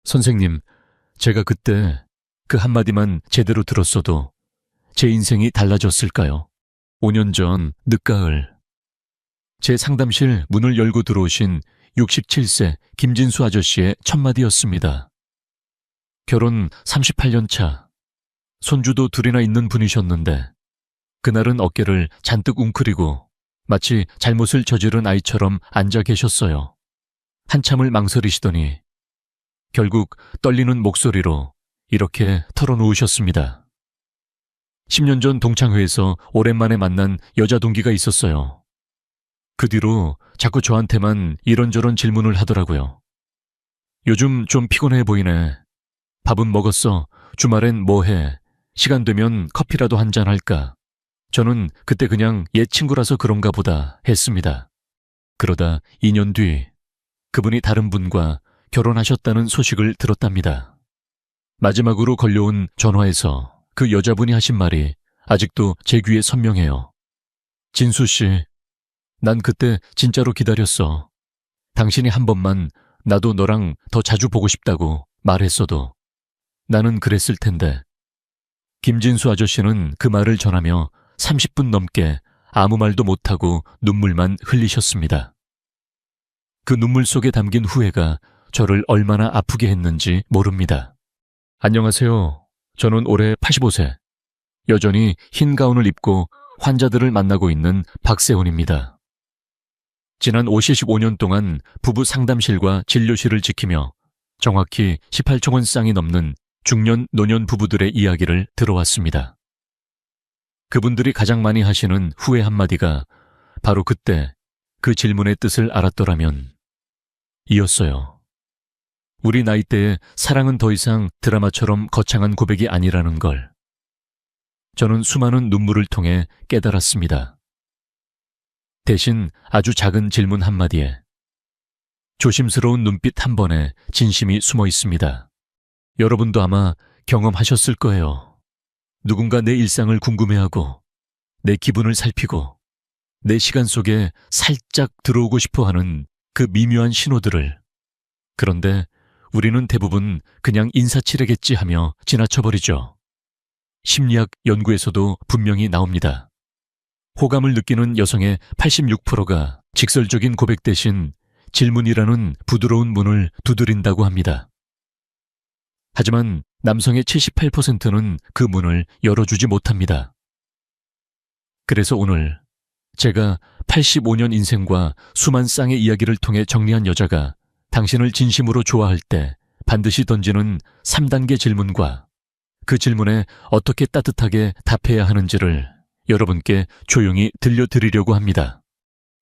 선생님, 제가 그때 그 한마디만 제대로 들었어도 제 인생이 달라졌을까요? 5년 전 늦가을, 제 상담실 문을 열고 들어오신 67세 김진수 아저씨의 첫마디였습니다. 결혼 38년 차, 손주도 둘이나 있는 분이셨는데 그날은 어깨를 잔뜩 웅크리고 마치 잘못을 저지른 아이처럼 앉아 계셨어요. 한참을 망설이시더니 결국 떨리는 목소리로 이렇게 털어놓으셨습니다. 10년 전 동창회에서 오랜만에 만난 여자 동기가 있었어요. 그 뒤로 자꾸 저한테만 이런저런 질문을 하더라고요. 요즘 좀 피곤해 보이네. 밥은 먹었어? 주말엔 뭐 해? 시간 되면 커피라도 한잔 할까? 저는 그때 그냥 옛 친구라서 그런가 보다 했습니다. 그러다 2년 뒤 그분이 다른 분과 결혼하셨다는 소식을 들었답니다. 마지막으로 걸려온 전화에서 그 여자분이 하신 말이 아직도 제 귀에 선명해요. 진수 씨, 난 그때 진짜로 기다렸어. 당신이 한 번만 나도 너랑 더 자주 보고 싶다고 말했어도 나는 그랬을 텐데. 김진수 아저씨는 그 말을 전하며 30분 넘게 아무 말도 못하고 눈물만 흘리셨습니다. 그 눈물 속에 담긴 후회가 저를 얼마나 아프게 했는지 모릅니다. 안녕하세요. 저는 올해 85세. 여전히 흰 가운을 입고 환자들을 만나고 있는 박세훈입니다. 지난 55년 동안 부부 상담실과 진료실을 지키며 정확히 18촉원 쌍이 넘는 중년 노년 부부들의 이야기를 들어왔습니다. 그분들이 가장 많이 하시는 후회 한마디가 바로 그때 그 질문의 뜻을 알았더라면 이었어요. 우리 나이대에 사랑은 더 이상 드라마처럼 거창한 고백이 아니라는 걸 저는 수많은 눈물을 통해 깨달았습니다. 대신 아주 작은 질문 한마디에 조심스러운 눈빛 한 번에 진심이 숨어 있습니다. 여러분도 아마 경험하셨을 거예요. 누군가 내 일상을 궁금해하고 내 기분을 살피고 내 시간 속에 살짝 들어오고 싶어하는 그 미묘한 신호들을. 그런데 우리는 대부분 그냥 인사치레겠지 하며 지나쳐버리죠. 심리학 연구에서도 분명히 나옵니다. 호감을 느끼는 여성의 86%가 직설적인 고백 대신 질문이라는 부드러운 문을 두드린다고 합니다. 하지만 남성의 78%는 그 문을 열어주지 못합니다. 그래서 오늘 제가 85년 인생과 수만 쌍의 이야기를 통해 정리한 여자가 당신을 진심으로 좋아할 때 반드시 던지는 3단계 질문과 그 질문에 어떻게 따뜻하게 답해야 하는지를 여러분께 조용히 들려드리려고 합니다.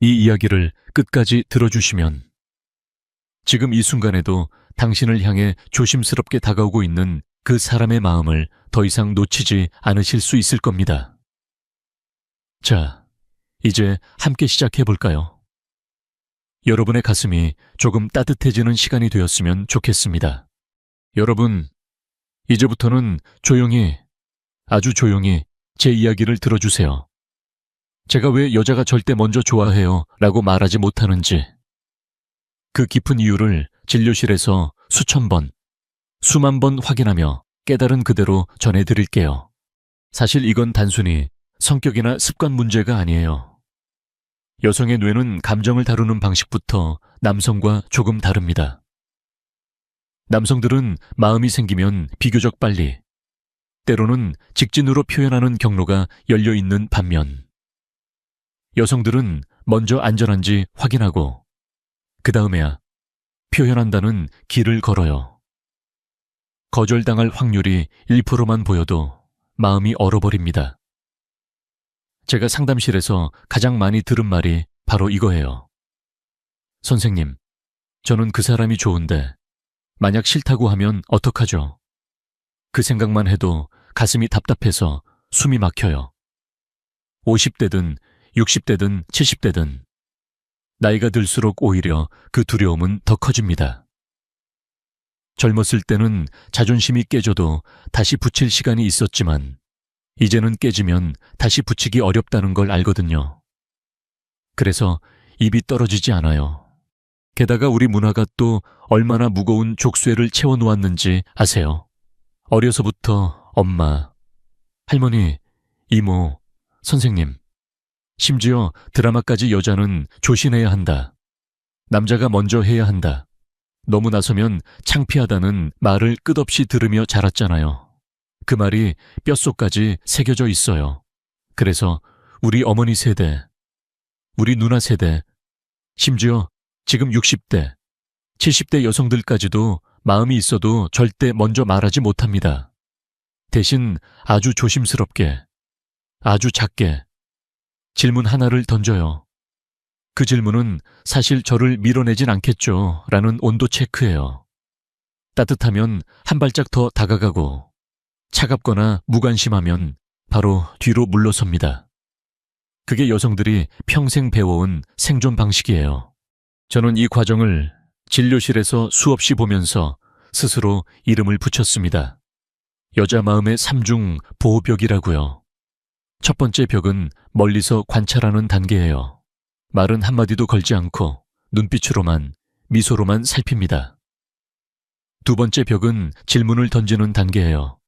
이 이야기를 끝까지 들어주시면 지금 이 순간에도 당신을 향해 조심스럽게 다가오고 있는 그 사람의 마음을 더 이상 놓치지 않으실 수 있을 겁니다. 자, 이제 함께 시작해볼까요? 여러분의 가슴이 조금 따뜻해지는 시간이 되었으면 좋겠습니다. 여러분, 이제부터는 조용히, 아주 조용히 제 이야기를 들어주세요. 제가 왜 여자가 절대 먼저 좋아해요 라고 말하지 못하는지, 그 깊은 이유를 진료실에서 수천 번, 수만 번 확인하며 깨달은 그대로 전해드릴게요. 사실 이건 단순히 성격이나 습관 문제가 아니에요. 여성의 뇌는 감정을 다루는 방식부터 남성과 조금 다릅니다. 남성들은 마음이 생기면 비교적 빨리, 때로는 직진으로 표현하는 경로가 열려있는 반면 여성들은 먼저 안전한지 확인하고 그 다음에야 표현한다는 길을 걸어요. 거절당할 확률이 1%만 보여도 마음이 얼어버립니다. 제가 상담실에서 가장 많이 들은 말이 바로 이거예요. 선생님, 저는 그 사람이 좋은데 만약 싫다고 하면 어떡하죠? 그 생각만 해도 가슴이 답답해서 숨이 막혀요. 50대든 60대든 70대든 나이가 들수록 오히려 그 두려움은 더 커집니다. 젊었을 때는 자존심이 깨져도 다시 붙일 시간이 있었지만 이제는 깨지면 다시 붙이기 어렵다는 걸 알거든요. 그래서 입이 떨어지지 않아요. 게다가 우리 문화가 또 얼마나 무거운 족쇄를 채워놓았는지 아세요? 어려서부터 엄마, 할머니, 이모, 선생님, 심지어 드라마까지 여자는 조신해야 한다. 남자가 먼저 해야 한다. 너무 나서면 창피하다는 말을 끝없이 들으며 자랐잖아요. 그 말이 뼛속까지 새겨져 있어요. 그래서 우리 어머니 세대, 우리 누나 세대, 심지어 지금 60대, 70대 여성들까지도 마음이 있어도 절대 먼저 말하지 못합니다. 대신 아주 조심스럽게, 아주 작게 질문 하나를 던져요. 그 질문은 사실 저를 밀어내진 않겠죠 라는 온도 체크예요. 따뜻하면 한 발짝 더 다가가고 차갑거나 무관심하면 바로 뒤로 물러섭니다. 그게 여성들이 평생 배워온 생존 방식이에요. 저는 이 과정을 진료실에서 수없이 보면서 스스로 이름을 붙였습니다. 여자 마음의 3중 보호벽이라고요. 첫 번째 벽은 멀리서 관찰하는 단계예요. 말은 한마디도 걸지 않고 눈빛으로만, 미소로만 살핍니다. 두 번째 벽은 질문을 던지는 단계예요.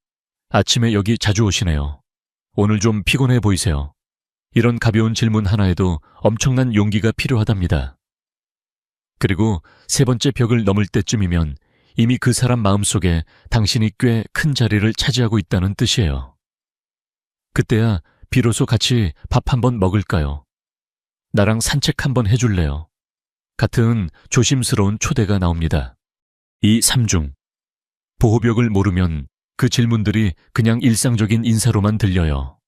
아침에 여기 자주 오시네요. 오늘 좀 피곤해 보이세요. 이런 가벼운 질문 하나에도 엄청난 용기가 필요하답니다. 그리고 세 번째 벽을 넘을 때쯤이면 이미 그 사람 마음속에 당신이 꽤 큰 자리를 차지하고 있다는 뜻이에요. 그때야 비로소 같이 밥 한번 먹을까요? 나랑 산책 한번 해줄래요? 같은 조심스러운 초대가 나옵니다. 이 3중. 보호벽을 모르면 그 질문들이 그냥 일상적인 인사로만 들려요.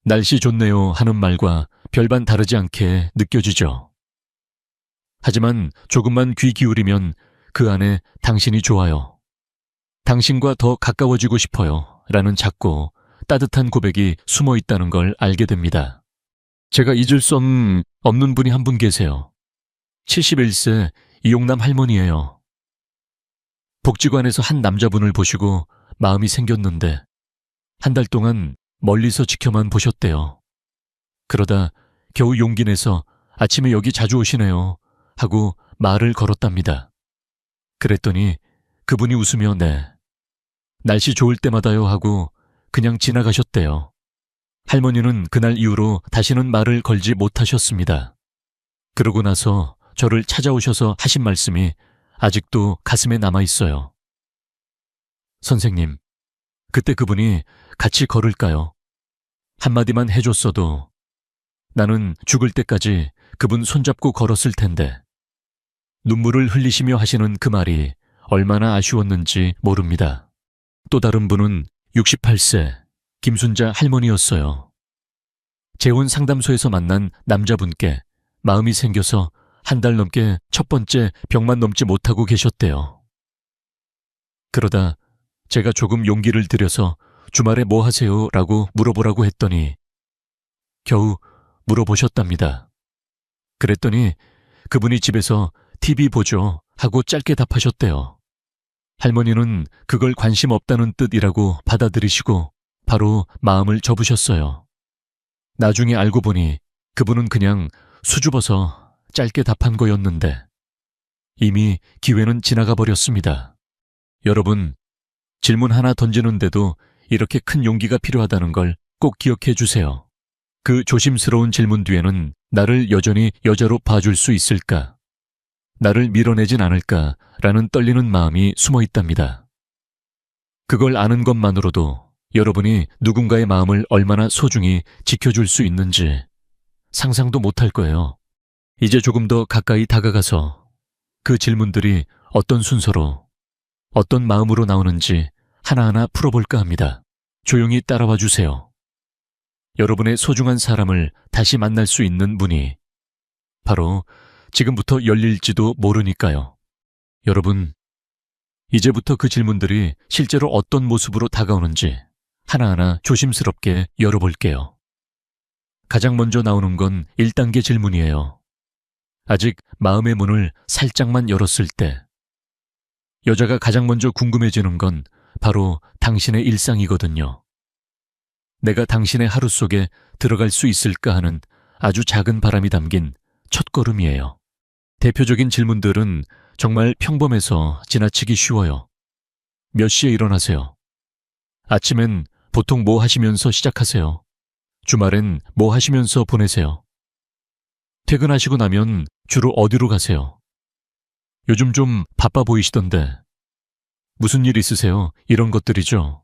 날씨 좋네요 하는 말과 별반 다르지 않게 느껴지죠. 하지만 조금만 귀 기울이면 그 안에 당신이 좋아요. 당신과 더 가까워지고 싶어요 라는 작고 따뜻한 고백이 숨어 있다는 걸 알게 됩니다. 제가 잊을 수 없는 분이 한 분 계세요. 71세 이용남 할머니예요. 복지관에서 한 남자분을 보시고 마음이 생겼는데 한 달 동안 멀리서 지켜만 보셨대요. 그러다 겨우 용기 내서 아침에 여기 자주 오시네요 하고 말을 걸었답니다. 그랬더니 그분이 웃으며 네, 날씨 좋을 때마다요 하고 그냥 지나가셨대요. 할머니는 그날 이후로 다시는 말을 걸지 못하셨습니다. 그러고 나서 저를 찾아오셔서 하신 말씀이 아직도 가슴에 남아있어요. 선생님, 그때 그분이 같이 걸을까요? 한마디만 해줬어도 나는 죽을 때까지 그분 손잡고 걸었을 텐데 눈물을 흘리시며 하시는 그 말이 얼마나 아쉬웠는지 모릅니다. 또 다른 분은 68세 김순자 할머니였어요. 재혼 상담소에서 만난 남자분께 마음이 생겨서 한 달 넘게 첫 번째 벽만 넘지 못하고 계셨대요. 그러다 제가 조금 용기를 들여서 주말에 뭐 하세요? 라고 물어보라고 했더니 겨우 물어보셨답니다. 그랬더니 그분이 집에서 TV 보죠 하고 짧게 답하셨대요. 할머니는 그걸 관심 없다는 뜻이라고 받아들이시고 바로 마음을 접으셨어요. 나중에 알고 보니 그분은 그냥 수줍어서 짧게 답한 거였는데 이미 기회는 지나가 버렸습니다. 여러분, 질문 하나 던지는데도 이렇게 큰 용기가 필요하다는 걸 꼭 기억해 주세요. 그 조심스러운 질문 뒤에는 나를 여전히 여자로 봐줄 수 있을까? 나를 밀어내진 않을까라는 떨리는 마음이 숨어 있답니다. 그걸 아는 것만으로도 여러분이 누군가의 마음을 얼마나 소중히 지켜줄 수 있는지 상상도 못할 거예요. 이제 조금 더 가까이 다가가서 그 질문들이 어떤 순서로, 어떤 마음으로 나오는지 하나하나 풀어볼까 합니다. 조용히 따라와 주세요. 여러분의 소중한 사람을 다시 만날 수 있는 문이 바로 지금부터 열릴지도 모르니까요. 여러분, 이제부터 그 질문들이 실제로 어떤 모습으로 다가오는지 하나하나 조심스럽게 열어볼게요. 가장 먼저 나오는 건 1단계 질문이에요. 아직 마음의 문을 살짝만 열었을 때 여자가 가장 먼저 궁금해지는 건 바로 당신의 일상이거든요. 내가 당신의 하루 속에 들어갈 수 있을까 하는 아주 작은 바람이 담긴 첫걸음이에요. 대표적인 질문들은 정말 평범해서 지나치기 쉬워요. 몇 시에 일어나세요? 아침엔 보통 뭐 하시면서 시작하세요? 주말엔 뭐 하시면서 보내세요? 퇴근하시고 나면 주로 어디로 가세요? 요즘 좀 바빠 보이시던데. 무슨 일 있으세요? 이런 것들이죠.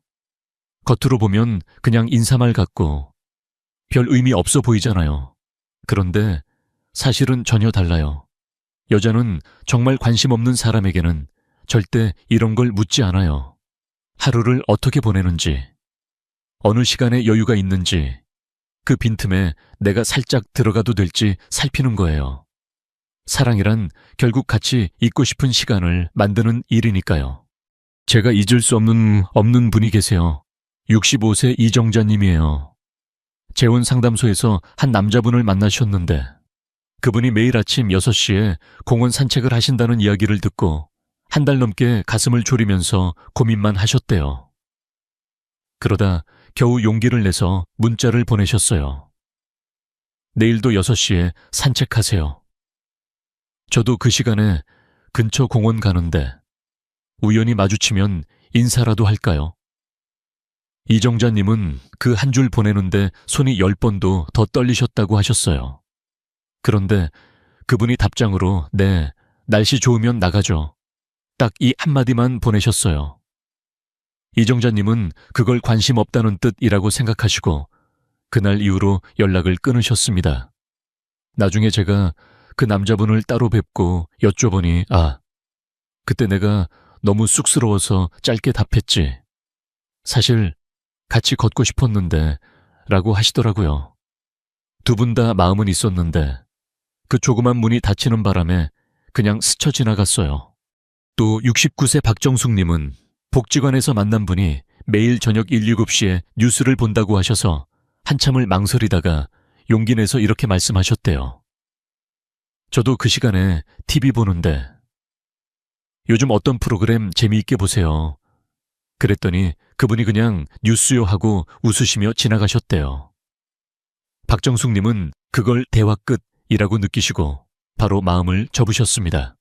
겉으로 보면 그냥 인사말 같고 별 의미 없어 보이잖아요. 그런데 사실은 전혀 달라요. 여자는 정말 관심 없는 사람에게는 절대 이런 걸 묻지 않아요. 하루를 어떻게 보내는지, 어느 시간에 여유가 있는지, 그 빈틈에 내가 살짝 들어가도 될지 살피는 거예요. 사랑이란 결국 같이 있고 싶은 시간을 만드는 일이니까요. 제가 잊을 수 없는 분이 계세요. 65세 이정자님이에요. 재혼 상담소에서 한 남자분을 만나셨는데 그분이 매일 아침 6시에 공원 산책을 하신다는 이야기를 듣고 한 달 넘게 가슴을 졸이면서 고민만 하셨대요. 그러다 겨우 용기를 내서 문자를 보내셨어요. 내일도 6시에 산책하세요. 저도 그 시간에 근처 공원 가는데 우연히 마주치면 인사라도 할까요? 이정자님은 그 한 줄 보내는데 손이 10번도 더 떨리셨다고 하셨어요. 그런데 그분이 답장으로 네, 날씨 좋으면 나가죠. 딱 이 한마디만 보내셨어요. 이정자님은 그걸 관심 없다는 뜻이라고 생각하시고 그날 이후로 연락을 끊으셨습니다. 나중에 제가 그 남자분을 따로 뵙고 여쭤보니 그때 내가 너무 쑥스러워서 짧게 답했지. 사실 같이 걷고 싶었는데 라고 하시더라고요. 두 분 다 마음은 있었는데 그 조그만 문이 닫히는 바람에 그냥 스쳐 지나갔어요. 또 69세 박정숙님은 복지관에서 만난 분이 매일 저녁 7, 7시에 뉴스를 본다고 하셔서 한참을 망설이다가 용기 내서 이렇게 말씀하셨대요. 저도 그 시간에 TV 보는데 요즘 어떤 프로그램 재미있게 보세요. 그랬더니 그분이 그냥 뉴스요 하고 웃으시며 지나가셨대요. 박정숙님은 그걸 대화 끝이라고 느끼시고 바로 마음을 접으셨습니다.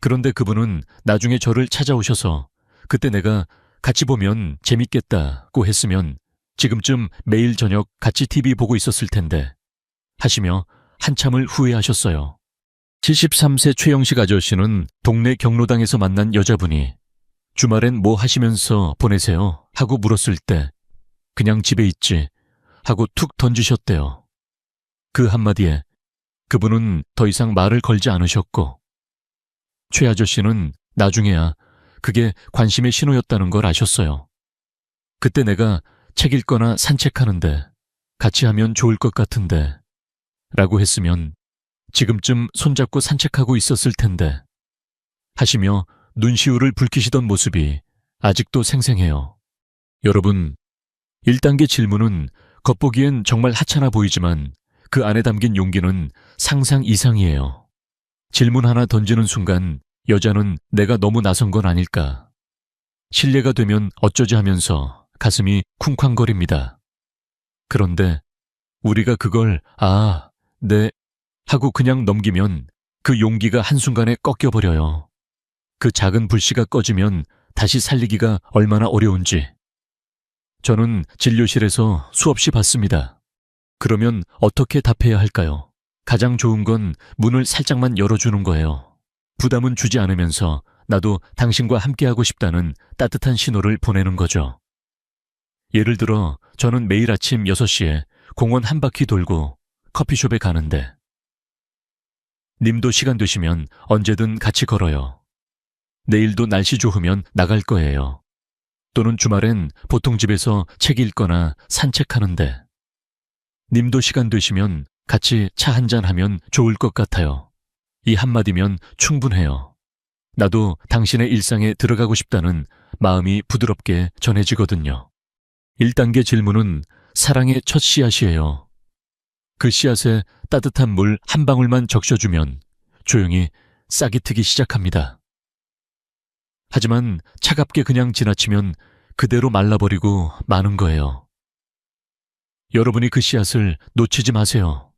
그런데 그분은 나중에 저를 찾아오셔서 그때 내가 같이 보면 재밌겠다고 했으면 지금쯤 매일 저녁 같이 TV 보고 있었을 텐데 하시며 한참을 후회하셨어요. 73세 최영식 아저씨는 동네 경로당에서 만난 여자분이 주말엔 뭐 하시면서 보내세요? 하고 물었을 때 그냥 집에 있지 하고 툭 던지셨대요. 그 한마디에 그분은 더 이상 말을 걸지 않으셨고 최 아저씨는 나중에야 그게 관심의 신호였다는 걸 아셨어요. 그때 내가 책 읽거나 산책하는데 같이 하면 좋을 것 같은데 라고 했으면 지금쯤 손잡고 산책하고 있었을 텐데 하시며 눈시울을 붉히시던 모습이 아직도 생생해요. 여러분, 1단계 질문은 겉보기엔 정말 하찮아 보이지만 그 안에 담긴 용기는 상상 이상이에요. 질문 하나 던지는 순간 여자는 내가 너무 나선 건 아닐까. 실례가 되면 어쩌지 하면서 가슴이 쿵쾅거립니다. 그런데 우리가 그걸 네 하고 그냥 넘기면 그 용기가 한순간에 꺾여버려요. 그 작은 불씨가 꺼지면 다시 살리기가 얼마나 어려운지. 저는 진료실에서 수없이 봤습니다. 그러면 어떻게 답해야 할까요? 가장 좋은 건 문을 살짝만 열어주는 거예요. 부담은 주지 않으면서 나도 당신과 함께하고 싶다는 따뜻한 신호를 보내는 거죠. 예를 들어 저는 매일 아침 6시에 공원 한 바퀴 돌고 커피숍에 가는데 님도 시간 되시면 언제든 같이 걸어요. 내일도 날씨 좋으면 나갈 거예요. 또는 주말엔 보통 집에서 책 읽거나 산책하는데 님도 시간 되시면 같이 차 한잔 하면 좋을 것 같아요. 이 한마디면 충분해요. 나도 당신의 일상에 들어가고 싶다는 마음이 부드럽게 전해지거든요. 1단계 질문은 사랑의 첫 씨앗이에요. 그 씨앗에 따뜻한 물 한 방울만 적셔주면 조용히 싹이 트기 시작합니다. 하지만 차갑게 그냥 지나치면 그대로 말라버리고 마는 거예요. 여러분이 그 씨앗을 놓치지 마세요.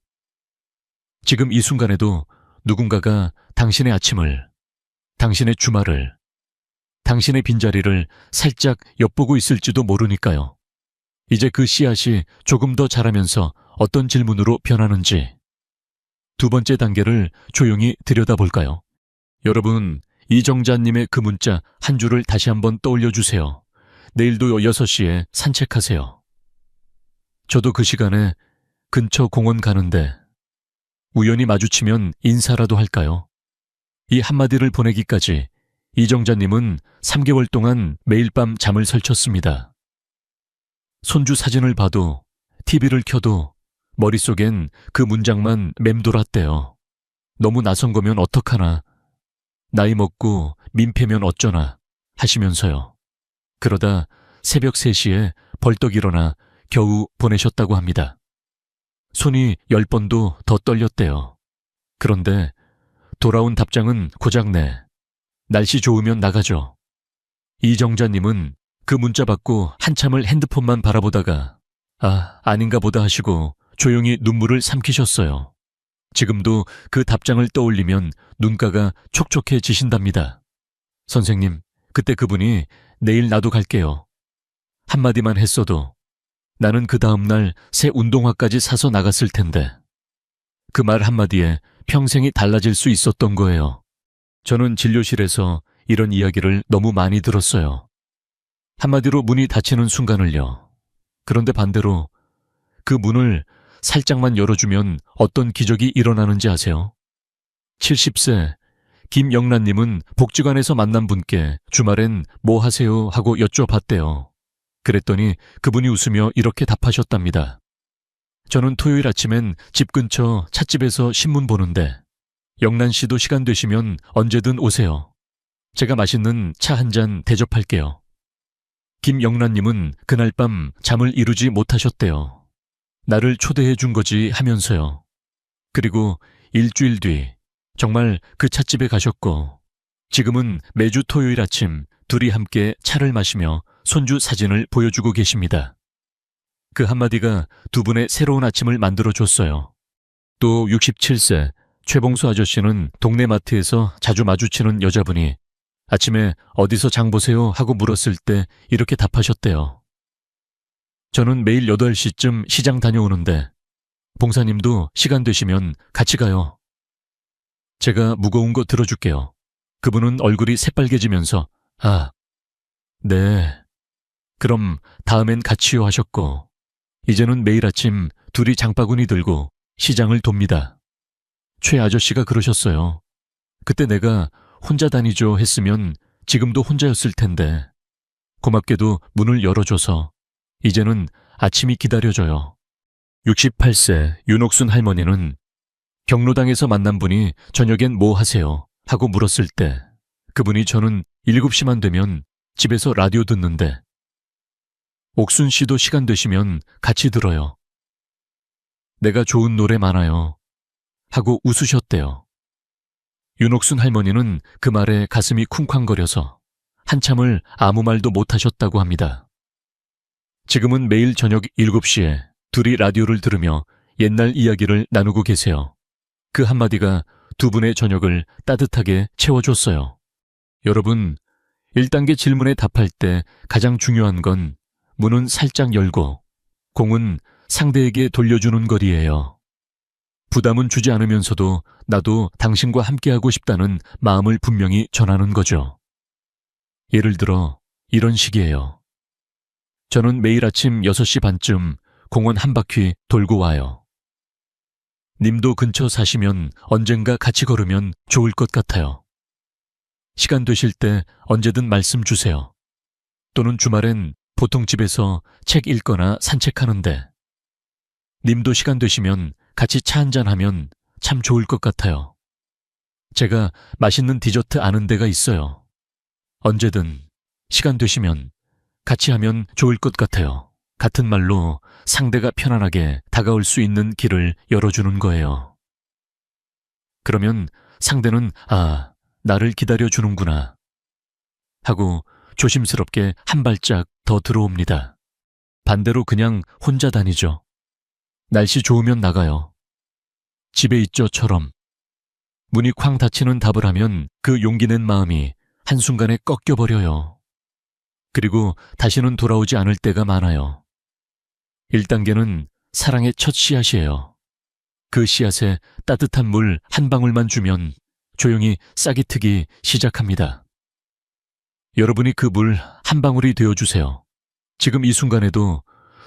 지금 이 순간에도 누군가가 당신의 아침을, 당신의 주말을, 당신의 빈자리를 살짝 엿보고 있을지도 모르니까요. 이제 그 씨앗이 조금 더 자라면서 어떤 질문으로 변하는지 두 번째 단계를 조용히 들여다볼까요? 여러분, 이정자님의 그 문자 한 줄을 다시 한번 떠올려 주세요. 내일도 6시에 산책하세요. 저도 그 시간에 근처 공원 가는데 우연히 마주치면 인사라도 할까요? 이 한마디를 보내기까지 이정자님은 3개월 동안 매일 밤 잠을 설쳤습니다. 손주 사진을 봐도 TV를 켜도 머릿속엔 그 문장만 맴돌았대요. 너무 낯선 거면 어떡하나, 나이 먹고 민폐면 어쩌나 하시면서요. 그러다 새벽 3시에 벌떡 일어나 겨우 보내셨다고 합니다. 손이 10번도 더 떨렸대요. 그런데 돌아온 답장은 고작네. 날씨 좋으면 나가죠. 이정자님은 그 문자 받고 한참을 핸드폰만 바라보다가 아닌가 보다 하시고 조용히 눈물을 삼키셨어요. 지금도 그 답장을 떠올리면 눈가가 촉촉해지신답니다. 선생님, 그때 그분이 내일 나도 갈게요. 한마디만 했어도 나는 그 다음날 새 운동화까지 사서 나갔을 텐데 그 말 한마디에 평생이 달라질 수 있었던 거예요. 저는 진료실에서 이런 이야기를 너무 많이 들었어요. 한마디로 문이 닫히는 순간을요. 그런데 반대로 그 문을 살짝만 열어주면 어떤 기적이 일어나는지 아세요? 70세 김영란님은 복지관에서 만난 분께 주말엔 뭐 하세요 하고 여쭤봤대요. 그랬더니 그분이 웃으며 이렇게 답하셨답니다. 저는 토요일 아침엔 집 근처 찻집에서 신문 보는데 영란 씨도 시간 되시면 언제든 오세요. 제가 맛있는 차 한 잔 대접할게요. 김영란님은 그날 밤 잠을 이루지 못하셨대요. 나를 초대해 준 거지 하면서요. 그리고 일주일 뒤 정말 그 찻집에 가셨고 지금은 매주 토요일 아침 둘이 함께 차를 마시며 손주 사진을 보여주고 계십니다. 그 한마디가 두 분의 새로운 아침을 만들어줬어요. 또 67세 최봉수 아저씨는 동네 마트에서 자주 마주치는 여자분이 아침에 어디서 장 보세요 하고 물었을 때 이렇게 답하셨대요. 저는 매일 8시쯤 시장 다녀오는데 봉사님도 시간 되시면 같이 가요. 제가 무거운 거 들어줄게요. 그분은 얼굴이 새빨개지면서 네. 그럼 다음엔 같이요 하셨고 이제는 매일 아침 둘이 장바구니 들고 시장을 돕니다. 최 아저씨가 그러셨어요. 그때 내가 혼자 다니죠 했으면 지금도 혼자였을 텐데 고맙게도 문을 열어줘서 이제는 아침이 기다려져요. 68세 윤옥순 할머니는 경로당에서 만난 분이 저녁엔 뭐 하세요 하고 물었을 때 그분이 저는 7시만 되면 집에서 라디오 듣는데 옥순 씨도 시간 되시면 같이 들어요. 내가 좋은 노래 많아요 하고 웃으셨대요. 윤옥순 할머니는 그 말에 가슴이 쿵쾅거려서 한참을 아무 말도 못하셨다고 합니다. 지금은 매일 저녁 7시에 둘이 라디오를 들으며 옛날 이야기를 나누고 계세요. 그 한마디가 두 분의 저녁을 따뜻하게 채워줬어요. 여러분, 1단계 질문에 답할 때 가장 중요한 건 문은 살짝 열고 공은 상대에게 돌려주는 거리예요. 부담은 주지 않으면서도 나도 당신과 함께하고 싶다는 마음을 분명히 전하는 거죠. 예를 들어 이런 식이에요. 저는 매일 아침 6시 반쯤 공원 한 바퀴 돌고 와요. 님도 근처 사시면 언젠가 같이 걸으면 좋을 것 같아요. 시간 되실 때 언제든 말씀 주세요. 또는 주말엔 보통 집에서 책 읽거나 산책하는데 님도 시간 되시면 같이 차 한잔 하면 참 좋을 것 같아요. 제가 맛있는 디저트 아는 데가 있어요. 언제든 시간 되시면 같이 하면 좋을 것 같아요. 같은 말로 상대가 편안하게 다가올 수 있는 길을 열어주는 거예요. 그러면 상대는 나를 기다려주는구나 하고 조심스럽게 한 발짝 더 들어옵니다. 반대로 그냥 혼자 다니죠. 날씨 좋으면 나가요. 집에 있죠처럼. 문이 쾅 닫히는 답을 하면 그 용기 낸 마음이 한순간에 꺾여버려요. 그리고 다시는 돌아오지 않을 때가 많아요. 1단계는 사랑의 첫 씨앗이에요. 그 씨앗에 따뜻한 물 한 방울만 주면 조용히 싹이 트기 시작합니다. 여러분이 그 물 한 방울이 되어주세요. 지금 이 순간에도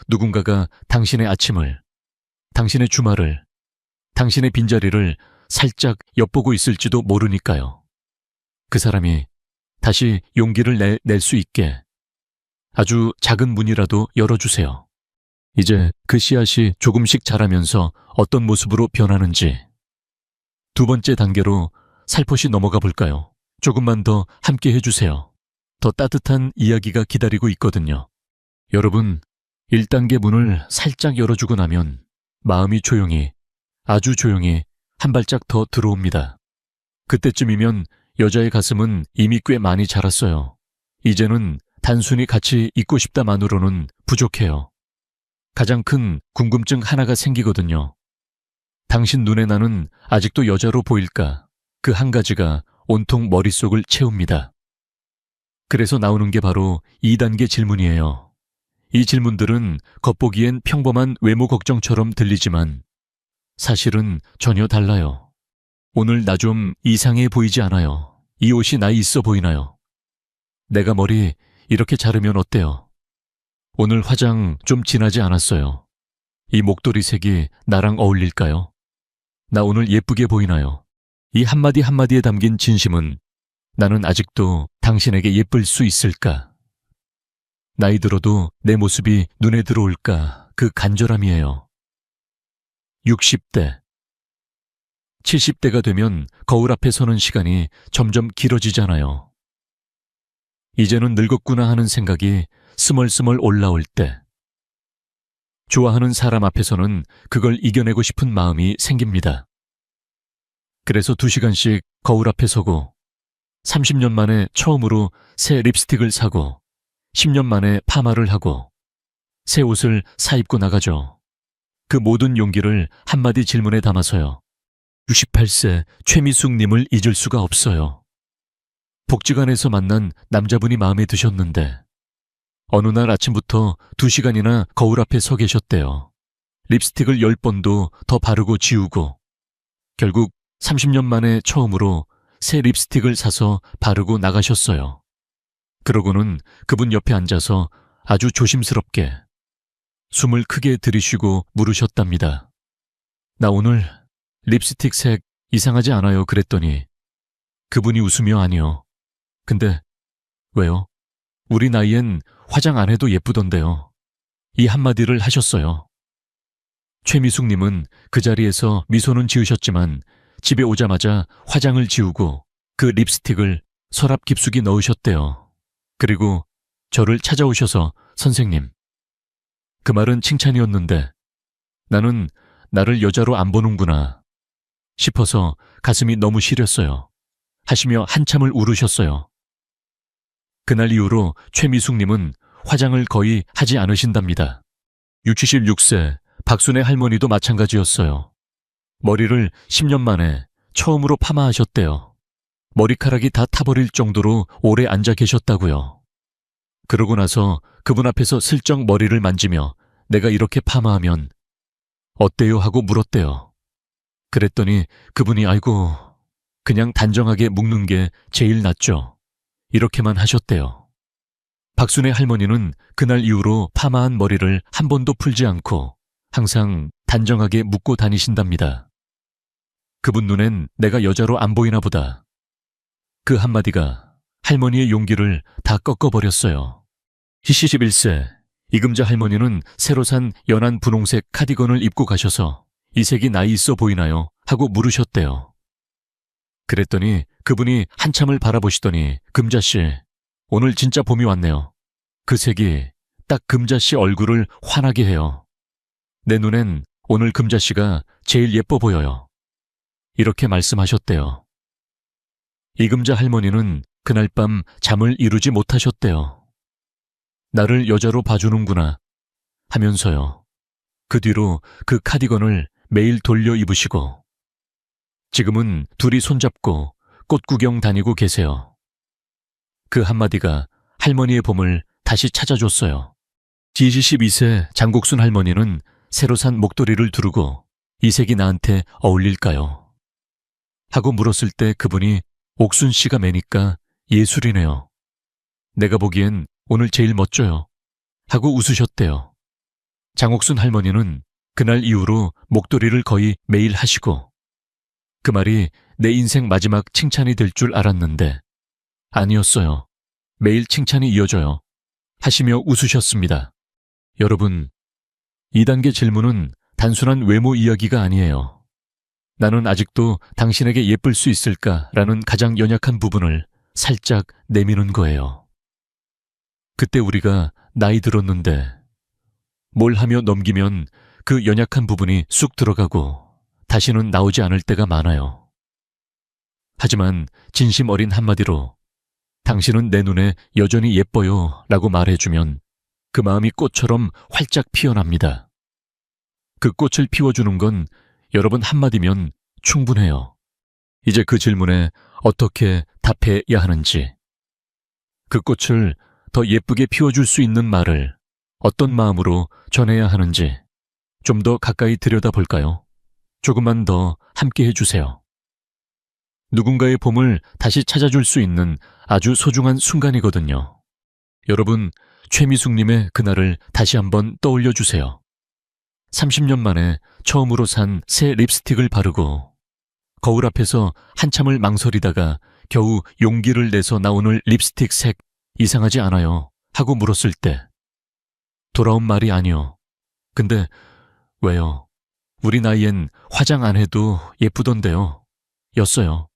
누군가가 당신의 아침을, 당신의 주말을, 당신의 빈자리를 살짝 엿보고 있을지도 모르니까요. 그 사람이 다시 용기를 낼 수 있게 아주 작은 문이라도 열어주세요. 이제 그 씨앗이 조금씩 자라면서 어떤 모습으로 변하는지 2번째 단계로 살포시 넘어가 볼까요? 조금만 더 함께 해주세요. 더 따뜻한 이야기가 기다리고 있거든요. 여러분, 1단계 문을 살짝 열어주고 나면 마음이 조용히, 아주 조용히 한 발짝 더 들어옵니다. 그때쯤이면 여자의 가슴은 이미 꽤 많이 자랐어요. 이제는 단순히 같이 있고 싶다만으로는 부족해요. 가장 큰 궁금증 하나가 생기거든요. 당신 눈에 나는 아직도 여자로 보일까? 그 한 가지가 온통 머릿속을 채웁니다. 그래서 나오는 게 바로 2단계 질문이에요. 이 질문들은 겉보기엔 평범한 외모 걱정처럼 들리지만 사실은 전혀 달라요. 오늘 나 좀 이상해 보이지 않아요? 이 옷이 나이 있어 보이나요? 내가 머리 이렇게 자르면 어때요? 오늘 화장 좀 진하지 않았어요? 이 목도리 색이 나랑 어울릴까요? 나 오늘 예쁘게 보이나요? 이 한마디 한마디에 담긴 진심은 나는 아직도 당신에게 예쁠 수 있을까? 나이 들어도 내 모습이 눈에 들어올까? 그 간절함이에요. 60대. 70대가 되면 거울 앞에 서는 시간이 점점 길어지잖아요. 이제는 늙었구나 하는 생각이 스멀스멀 올라올 때. 좋아하는 사람 앞에서는 그걸 이겨내고 싶은 마음이 생깁니다. 그래서 2시간씩 거울 앞에 서고 30년 만에 처음으로 새 립스틱을 사고 10년 만에 파마를 하고 새 옷을 사입고 나가죠. 그 모든 용기를 한마디 질문에 담아서요. 68세 최미숙님을 잊을 수가 없어요. 복지관에서 만난 남자분이 마음에 드셨는데 어느 날 아침부터 2시간이나 거울 앞에 서 계셨대요. 립스틱을 10번도 더 바르고 지우고 결국 30년 만에 처음으로 새 립스틱을 사서 바르고 나가셨어요. 그러고는 그분 옆에 앉아서 아주 조심스럽게 숨을 크게 들이쉬고 물으셨답니다. 나 오늘 립스틱 색 이상하지 않아요? 그랬더니 그분이 웃으며 아니요. 근데 왜요? 우리 나이엔 화장 안 해도 예쁘던데요. 이 한마디를 하셨어요. 최미숙님은 그 자리에서 미소는 지으셨지만 집에 오자마자 화장을 지우고 그 립스틱을 서랍 깊숙이 넣으셨대요. 그리고 저를 찾아오셔서 선생님. 그 말은 칭찬이었는데 나는 나를 여자로 안 보는구나 싶어서 가슴이 너무 시렸어요. 하시며 한참을 울으셨어요. 그날 이후로 최미숙님은 화장을 거의 하지 않으신답니다. 76세 박순애 할머니도 마찬가지였어요. 머리를 10년 만에 처음으로 파마하셨대요. 머리카락이 다 타버릴 정도로 오래 앉아 계셨다고요. 그러고 나서 그분 앞에서 슬쩍 머리를 만지며 내가 이렇게 파마하면 어때요? 하고 물었대요. 그랬더니 그분이 아이고 그냥 단정하게 묶는 게 제일 낫죠. 이렇게만 하셨대요. 박순애 할머니는 그날 이후로 파마한 머리를 한 번도 풀지 않고 항상 단정하게 묶고 다니신답니다. 그분 눈엔 내가 여자로 안 보이나 보다. 그 한마디가 할머니의 용기를 다 꺾어버렸어요. 71세 이금자 할머니는 새로 산 연한 분홍색 카디건을 입고 가셔서 이 색이 나이 있어 보이나요? 하고 물으셨대요. 그랬더니 그분이 한참을 바라보시더니 금자씨, 오늘 진짜 봄이 왔네요. 그 색이 딱 금자씨 얼굴을 환하게 해요. 내 눈엔 오늘 금자씨가 제일 예뻐 보여요. 이렇게 말씀하셨대요. 이금자 할머니는 그날 밤 잠을 이루지 못하셨대요. 나를 여자로 봐주는구나 하면서요. 그 뒤로 그 카디건을 매일 돌려 입으시고 지금은 둘이 손잡고 꽃구경 다니고 계세요. 그 한마디가 할머니의 봄을 다시 찾아줬어요. 72세 장국순 할머니는 새로 산 목도리를 두르고 이 색이 나한테 어울릴까요? 하고 물었을 때 그분이 옥순 씨가 매니까 예술이네요. 내가 보기엔 오늘 제일 멋져요. 하고 웃으셨대요. 장옥순 할머니는 그날 이후로 목도리를 거의 매일 하시고 그 말이 내 인생 마지막 칭찬이 될 줄 알았는데 아니었어요. 매일 칭찬이 이어져요. 하시며 웃으셨습니다. 여러분, 2단계 질문은 단순한 외모 이야기가 아니에요. 나는 아직도 당신에게 예쁠 수 있을까라는 가장 연약한 부분을 살짝 내미는 거예요. 그때 우리가 나이 들었는데 뭘 하며 넘기면 그 연약한 부분이 쑥 들어가고 다시는 나오지 않을 때가 많아요. 하지만 진심 어린 한마디로 당신은 내 눈에 여전히 예뻐요 라고 말해주면 그 마음이 꽃처럼 활짝 피어납니다. 그 꽃을 피워주는 건 여러분 한마디면 충분해요. 이제 그 질문에 어떻게 답해야 하는지, 그 꽃을 더 예쁘게 피워줄 수 있는 말을 어떤 마음으로 전해야 하는지 좀 더 가까이 들여다볼까요? 조금만 더 함께 해주세요. 누군가의 봄을 다시 찾아줄 수 있는 아주 소중한 순간이거든요. 여러분, 최미숙님의 그날을 다시 한번 떠올려 주세요. 30년 만에 처음으로 산 새 립스틱을 바르고 거울 앞에서 한참을 망설이다가 겨우 용기를 내서 나오는 립스틱 색 이상하지 않아요? 하고 물었을 때 돌아온 말이 아니요. 근데 왜요? 우리 나이엔 화장 안 해도 예쁘던데요. 였어요.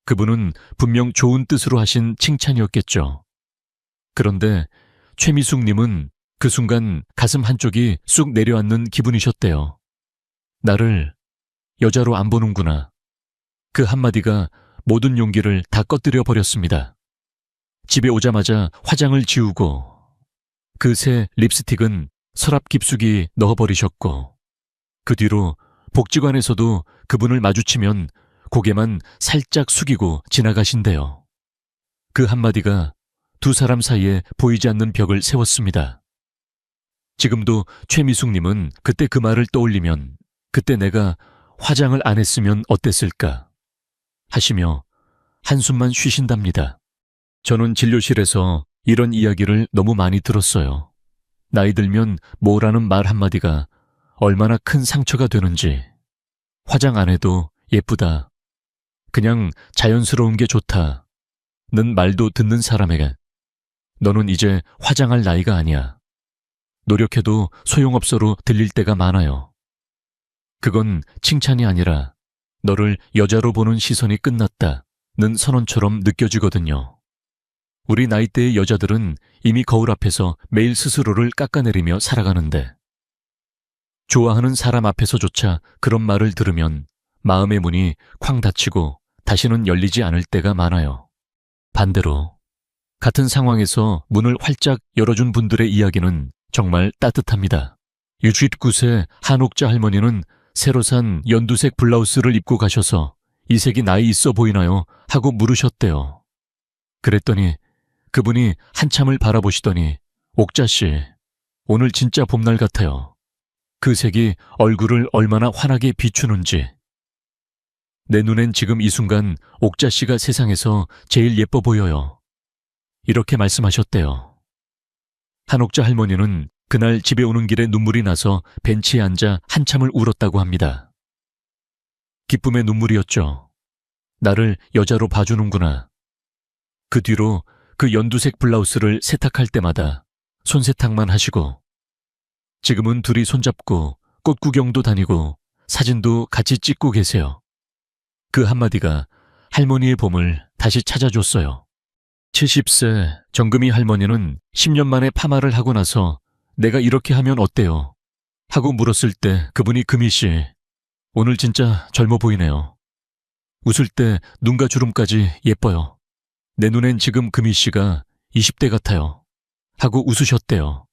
그분은 분명 좋은 뜻으로 하신 칭찬이었겠죠. 그런데 최미숙님은 그 순간 가슴 한쪽이 쑥 내려앉는 기분이셨대요. 나를 여자로 안 보는구나. 그 한마디가 모든 용기를 다 꺼뜨려 버렸습니다. 집에 오자마자 화장을 지우고 그 새 립스틱은 서랍 깊숙이 넣어버리셨고 그 뒤로 복지관에서도 그분을 마주치면 고개만 살짝 숙이고 지나가신대요. 그 한마디가 두 사람 사이에 보이지 않는 벽을 세웠습니다. 지금도 최미숙님은 그때 그 말을 떠올리면 그때 내가 화장을 안 했으면 어땠을까 하시며 한숨만 쉬신답니다. 저는 진료실에서 이런 이야기를 너무 많이 들었어요. 나이 들면 뭐라는 말 한마디가 얼마나 큰 상처가 되는지. 화장 안 해도 예쁘다. 그냥 자연스러운 게 좋다. 는 말도 듣는 사람에게 너는 이제 화장할 나이가 아니야. 노력해도 소용없어로 들릴 때가 많아요. 그건 칭찬이 아니라 너를 여자로 보는 시선이 끝났다는 선언처럼 느껴지거든요. 우리 나이대의 여자들은 이미 거울 앞에서 매일 스스로를 깎아내리며 살아가는데 좋아하는 사람 앞에서조차 그런 말을 들으면 마음의 문이 쾅 닫히고 다시는 열리지 않을 때가 많아요. 반대로 같은 상황에서 문을 활짝 열어준 분들의 이야기는 정말 따뜻합니다. 69세 한옥자 할머니는 새로 산 연두색 블라우스를 입고 가셔서 이 색이 나이 있어 보이나요? 하고 물으셨대요. 그랬더니 그분이 한참을 바라보시더니 옥자씨, 오늘 진짜 봄날 같아요. 그 색이 얼굴을 얼마나 환하게 비추는지. 내 눈엔 지금 이 순간 옥자씨가 세상에서 제일 예뻐 보여요. 이렇게 말씀하셨대요. 한옥자 할머니는 그날 집에 오는 길에 눈물이 나서 벤치에 앉아 한참을 울었다고 합니다. 기쁨의 눈물이었죠. 나를 여자로 봐주는구나. 그 뒤로 그 연두색 블라우스를 세탁할 때마다 손세탁만 하시고 지금은 둘이 손잡고 꽃구경도 다니고 사진도 같이 찍고 계세요. 그 한마디가 할머니의 봄을 다시 찾아줬어요. 70세 정금이 할머니는 10년 만에 파마를 하고 나서 내가 이렇게 하면 어때요? 하고 물었을 때 그분이 금희씨, 오늘 진짜 젊어 보이네요. 웃을 때 눈과 주름까지 예뻐요. 내 눈엔 지금 금희씨가 20대 같아요. 하고 웃으셨대요.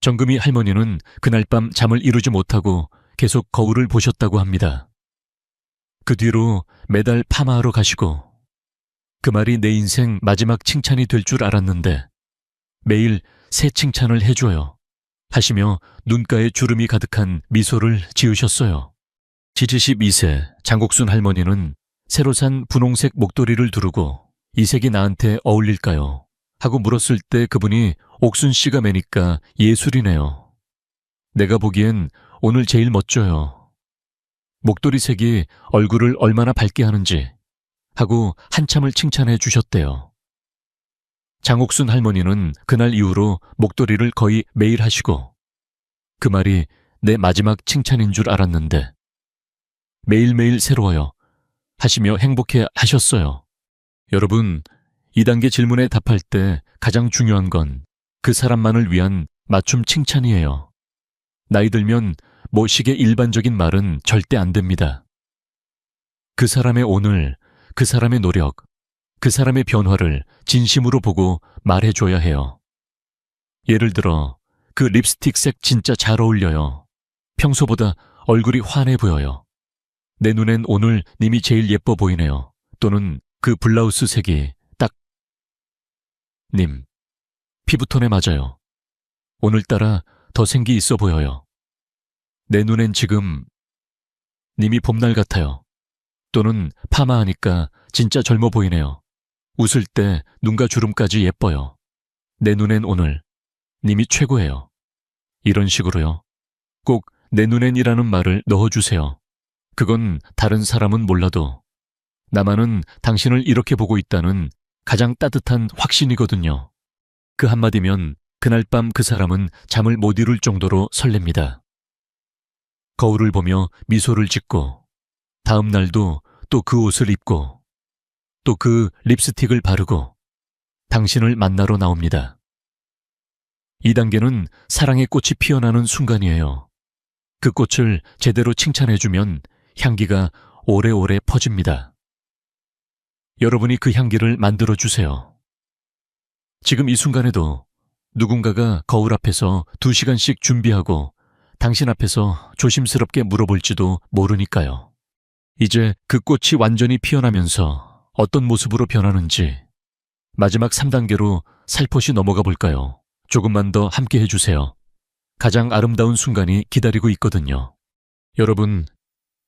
정금이 할머니는 그날 밤 잠을 이루지 못하고 계속 거울을 보셨다고 합니다. 그 뒤로 매달 파마하러 가시고 그 말이 내 인생 마지막 칭찬이 될 줄 알았는데 매일 새 칭찬을 해줘요 하시며 눈가에 주름이 가득한 미소를 지으셨어요. 72세 장국순 할머니는 새로 산 분홍색 목도리를 두르고 이 색이 나한테 어울릴까요? 하고 물었을 때 그분이 옥순 씨가 매니까 예술이네요. 내가 보기엔 오늘 제일 멋져요. 목도리 색이 얼굴을 얼마나 밝게 하는지 하고 한참을 칭찬해 주셨대요. 장옥순 할머니는 그날 이후로 목도리를 거의 매일 하시고 그 말이 내 마지막 칭찬인 줄 알았는데 매일매일 새로워요 하시며 행복해 하셨어요. 여러분, 2단계 질문에 답할 때 가장 중요한 건 그 사람만을 위한 맞춤 칭찬이에요. 나이 들면 모식의 일반적인 말은 절대 안 됩니다. 그 사람의 오늘, 그 사람의 노력, 그 사람의 변화를 진심으로 보고 말해줘야 해요. 예를 들어, 그 립스틱색 진짜 잘 어울려요. 평소보다 얼굴이 환해 보여요. 내 눈엔 오늘 님이 제일 예뻐 보이네요. 또는 그 블라우스 색이 딱 님, 피부톤에 맞아요. 오늘따라 더 생기 있어 보여요. 내 눈엔 지금 님이 봄날 같아요. 또는 파마하니까 진짜 젊어 보이네요. 웃을 때 눈과 주름까지 예뻐요. 내 눈엔 오늘 님이 최고예요. 이런 식으로요. 꼭 내 눈엔이라는 말을 넣어주세요. 그건 다른 사람은 몰라도 나만은 당신을 이렇게 보고 있다는 가장 따뜻한 확신이거든요. 그 한마디면 그날 밤 그 사람은 잠을 못 이룰 정도로 설렙니다. 거울을 보며 미소를 짓고 다음 날도 또 그 옷을 입고 또 그 립스틱을 바르고 당신을 만나러 나옵니다. 2단계는 사랑의 꽃이 피어나는 순간이에요. 그 꽃을 제대로 칭찬해주면 향기가 오래오래 퍼집니다. 여러분이 그 향기를 만들어주세요. 지금 이 순간에도 누군가가 거울 앞에서 2시간씩 준비하고 당신 앞에서 조심스럽게 물어볼지도 모르니까요. 이제 그 꽃이 완전히 피어나면서 어떤 모습으로 변하는지 마지막 3단계로 살포시 넘어가 볼까요? 조금만 더 함께 해주세요. 가장 아름다운 순간이 기다리고 있거든요. 여러분,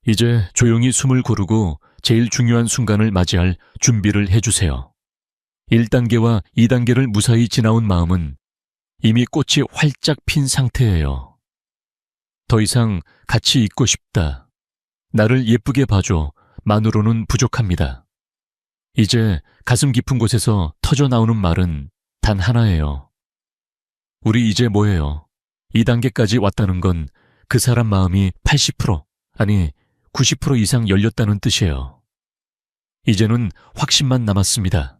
이제 조용히 숨을 고르고 제일 중요한 순간을 맞이할 준비를 해주세요. 1단계와 2단계를 무사히 지나온 마음은 이미 꽃이 활짝 핀 상태예요. 더 이상 같이 있고 싶다. 나를 예쁘게 봐줘. 만으로는 부족합니다. 이제 가슴 깊은 곳에서 터져 나오는 말은 단 하나예요. 우리 이제 뭐예요? 2단계까지 왔다는 건 그 사람 마음이 80% 아니 90% 이상 열렸다는 뜻이에요. 이제는 확신만 남았습니다.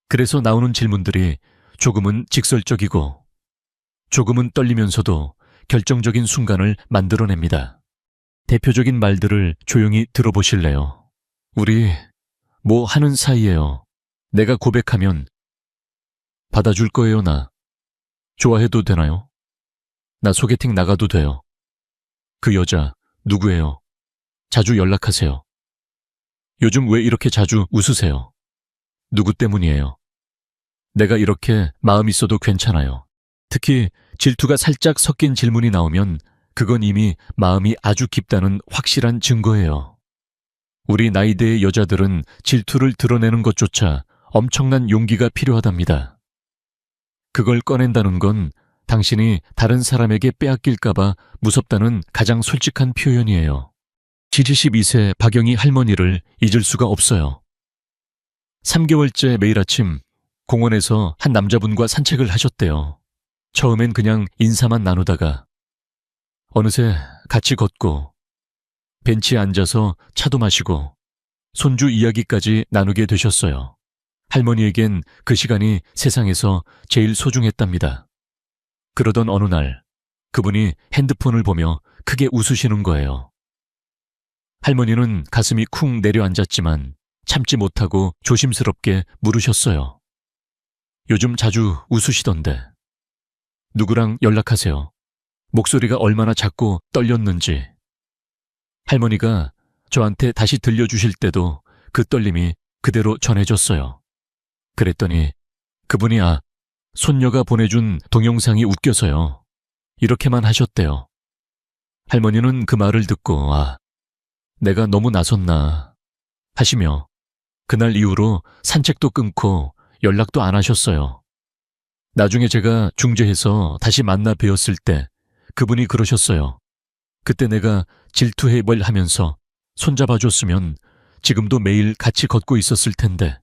그래서 나오는 질문들이 조금은 직설적이고 조금은 떨리면서도 결정적인 순간을 만들어냅니다. 대표적인 말들을 조용히 들어보실래요? 우리 뭐 하는 사이예요. 내가 고백하면 받아줄 거예요, 나. 좋아해도 되나요? 나 소개팅 나가도 돼요. 그 여자 누구예요? 자주 연락하세요. 요즘 왜 이렇게 자주 웃으세요? 누구 때문이에요? 내가 이렇게 마음 있어도 괜찮아요. 특히 질투가 살짝 섞인 질문이 나오면 그건 이미 마음이 아주 깊다는 확실한 증거예요. 우리 나이대의 여자들은 질투를 드러내는 것조차 엄청난 용기가 필요하답니다. 그걸 꺼낸다는 건 당신이 다른 사람에게 빼앗길까봐 무섭다는 가장 솔직한 표현이에요. 72세 박영희 할머니를 잊을 수가 없어요. 3개월째 매일 아침 공원에서 한 남자분과 산책을 하셨대요. 처음엔 그냥 인사만 나누다가 어느새 같이 걷고 벤치에 앉아서 차도 마시고 손주 이야기까지 나누게 되셨어요. 할머니에겐 그 시간이 세상에서 제일 소중했답니다. 그러던 어느 날 그분이 핸드폰을 보며 크게 웃으시는 거예요. 할머니는 가슴이 쿵 내려앉았지만 참지 못하고 조심스럽게 물으셨어요. 요즘 자주 웃으시던데 누구랑 연락하세요? 목소리가 얼마나 작고 떨렸는지. 할머니가 저한테 다시 들려주실 때도 그 떨림이 그대로 전해졌어요. 그랬더니 그분이 손녀가 보내준 동영상이 웃겨서요. 이렇게만 하셨대요. 할머니는 그 말을 듣고 내가 너무 나섰나 하시며 그날 이후로 산책도 끊고 연락도 안 하셨어요. 나중에 제가 중재해서 다시 만나 뵈었을 때 그분이 그러셨어요. 그때 내가 질투해 뭘 하면서 손잡아줬으면 지금도 매일 같이 걷고 있었을 텐데.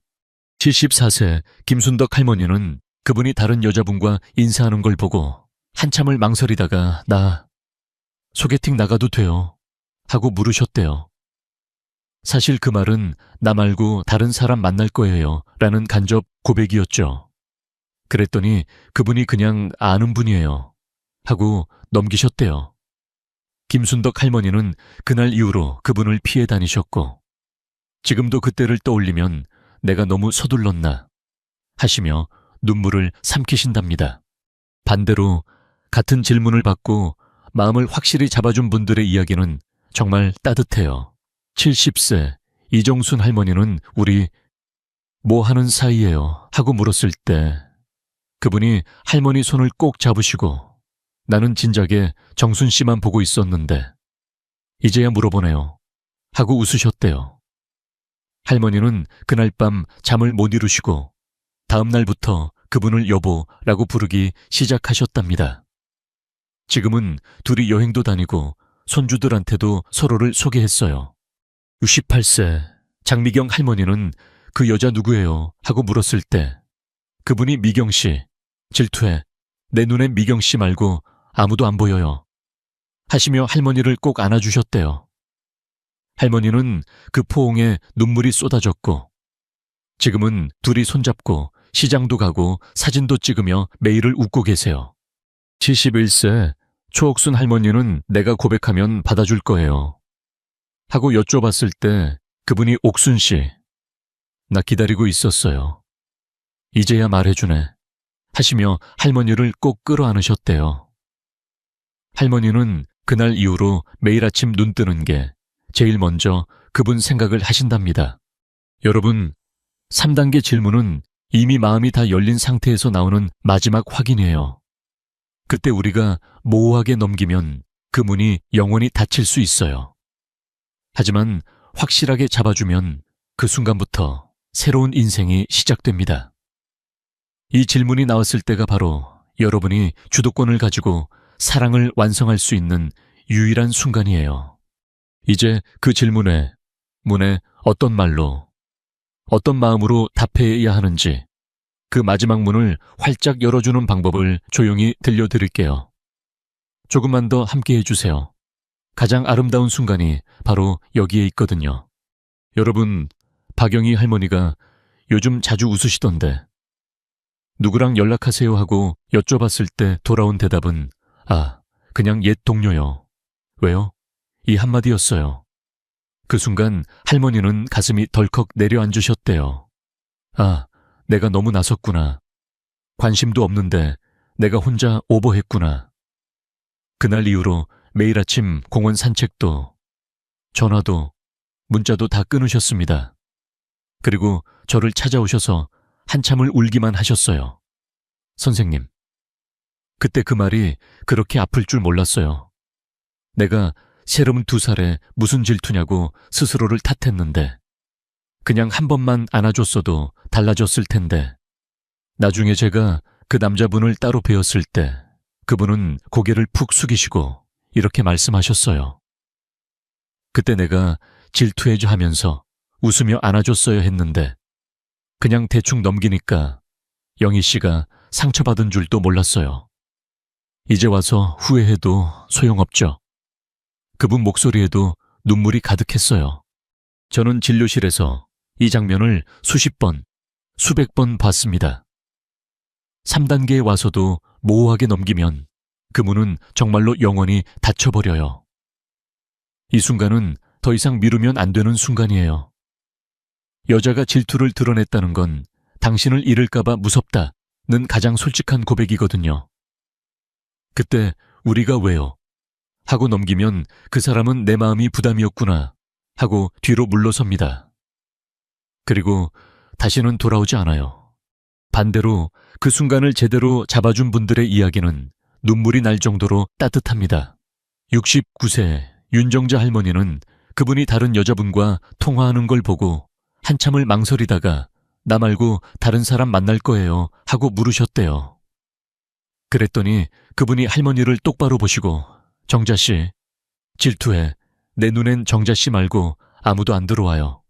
74세 김순덕 할머니는 그분이 다른 여자분과 인사하는 걸 보고 한참을 망설이다가 나 소개팅 나가도 돼요? 하고 물으셨대요. 사실 그 말은 나 말고 다른 사람 만날 거예요 라는 간접 고백이었죠. 그랬더니 그분이 그냥 아는 분이에요 하고 넘기셨대요. 김순덕 할머니는 그날 이후로 그분을 피해 다니셨고 지금도 그때를 떠올리면 내가 너무 서둘렀나 하시며 눈물을 삼키신답니다. 반대로 같은 질문을 받고 마음을 확실히 잡아준 분들의 이야기는 정말 따뜻해요. 70세 이정순 할머니는 우리 뭐 하는 사이예요? 하고 물었을 때 그분이 할머니 손을 꼭 잡으시고 나는 진작에 정순 씨만 보고 있었는데 이제야 물어보네요. 하고 웃으셨대요. 할머니는 그날 밤 잠을 못 이루시고 다음 날부터 그분을 여보라고 부르기 시작하셨답니다. 지금은 둘이 여행도 다니고 손주들한테도 서로를 소개했어요. 68세 장미경 할머니는 그 여자 누구예요? 하고 물었을 때 그분이 미경 씨, 질투해. 내 눈엔 미경 씨 말고 아무도 안 보여요. 하시며 할머니를 꼭 안아주셨대요. 할머니는 그 포옹에 눈물이 쏟아졌고 지금은 둘이 손잡고 시장도 가고 사진도 찍으며 매일을 웃고 계세요. 71세 초옥순 할머니는 내가 고백하면 받아줄 거예요. 하고 여쭤봤을 때 그분이 옥순 씨, 나 기다리고 있었어요. 이제야 말해주네. 하시며 할머니를 꼭 끌어안으셨대요. 할머니는 그날 이후로 매일 아침 눈 뜨는 게 제일 먼저 그분 생각을 하신답니다. 여러분, 3단계 질문은 이미 마음이 다 열린 상태에서 나오는 마지막 확인이에요. 그때 우리가 모호하게 넘기면 그 문이 영원히 닫힐 수 있어요. 하지만 확실하게 잡아주면 그 순간부터 새로운 인생이 시작됩니다. 이 질문이 나왔을 때가 바로 여러분이 주도권을 가지고 사랑을 완성할 수 있는 유일한 순간이에요. 이제 그 질문에 문에 어떤 말로, 어떤 마음으로 답해야 하는지 그 마지막 문을 활짝 열어주는 방법을 조용히 들려드릴게요. 조금만 더 함께 해주세요. 가장 아름다운 순간이 바로 여기에 있거든요. 여러분, 박영희 할머니가 요즘 자주 웃으시던데 누구랑 연락하세요 하고 여쭤봤을 때 돌아온 대답은 그냥 옛 동료요. 왜요? 이 한마디였어요. 그 순간 할머니는 가슴이 덜컥 내려앉으셨대요. 내가 너무 나섰구나. 관심도 없는데 내가 혼자 오버했구나. 그날 이후로 매일 아침 공원 산책도, 전화도, 문자도 다 끊으셨습니다. 그리고 저를 찾아오셔서 한참을 울기만 하셨어요. 선생님, 그때 그 말이 그렇게 아플 줄 몰랐어요. 내가 32살에 무슨 질투냐고 스스로를 탓했는데 그냥 한 번만 안아줬어도 달라졌을 텐데 나중에 제가 그 남자분을 따로 뵈었을 때 그분은 고개를 푹 숙이시고 이렇게 말씀하셨어요. 그때 내가 질투해줘 하면서 웃으며 안아줬어야 했는데 그냥 대충 넘기니까 영희 씨가 상처받은 줄도 몰랐어요. 이제 와서 후회해도 소용없죠. 그분 목소리에도 눈물이 가득했어요. 저는 진료실에서 이 장면을 수십 번, 수백 번 봤습니다. 3단계에 와서도 모호하게 넘기면 그 문은 정말로 영원히 닫혀버려요. 이 순간은 더 이상 미루면 안 되는 순간이에요. 여자가 질투를 드러냈다는 건 당신을 잃을까봐 무섭다는 가장 솔직한 고백이거든요. 그때 우리가 왜요? 하고 넘기면 그 사람은 내 마음이 부담이었구나 하고 뒤로 물러섭니다. 그리고 다시는 돌아오지 않아요. 반대로 그 순간을 제대로 잡아준 분들의 이야기는 눈물이 날 정도로 따뜻합니다. 69세 윤정자 할머니는 그분이 다른 여자분과 통화하는 걸 보고 한참을 망설이다가 나 말고 다른 사람 만날 거예요 하고 물으셨대요. 그랬더니 그분이 할머니를 똑바로 보시고 정자씨, 질투해. 내 눈엔 정자씨 말고 아무도 안 들어와요.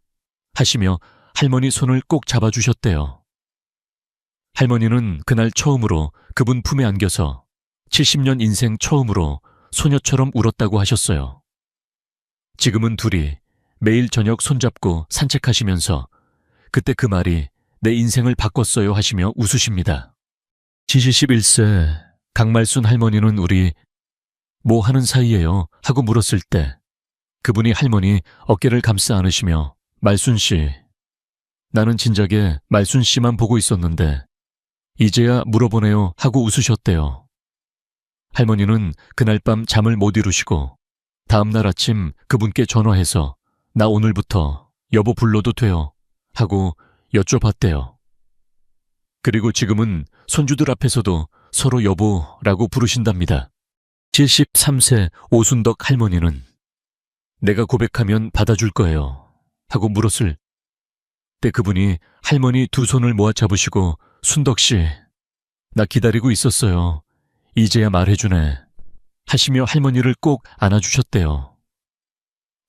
하시며 할머니 손을 꼭 잡아주셨대요. 할머니는 그날 처음으로 그분 품에 안겨서 70년 인생 처음으로 소녀처럼 울었다고 하셨어요. 지금은 둘이 매일 저녁 손잡고 산책하시면서 그때 그 말이 내 인생을 바꿨어요 하시며 웃으십니다. 71세 강말순 할머니는 우리 뭐 하는 사이예요 하고 물었을 때 그분이 할머니 어깨를 감싸 안으시며 말순씨, 나는 진작에 말순씨만 보고 있었는데 이제야 물어보네요 하고 웃으셨대요. 할머니는 그날 밤 잠을 못 이루시고 다음날 아침 그분께 전화해서 나 오늘부터 여보 불러도 돼요 하고 여쭤봤대요. 그리고 지금은 손주들 앞에서도 서로 여보라고 부르신답니다. 73세 오순덕 할머니는 내가 고백하면 받아줄 거예요 하고 물었을 때 그분이 할머니 두 손을 모아 잡으시고 순덕씨, 나 기다리고 있었어요. 이제야 말해주네 하시며 할머니를 꼭 안아주셨대요.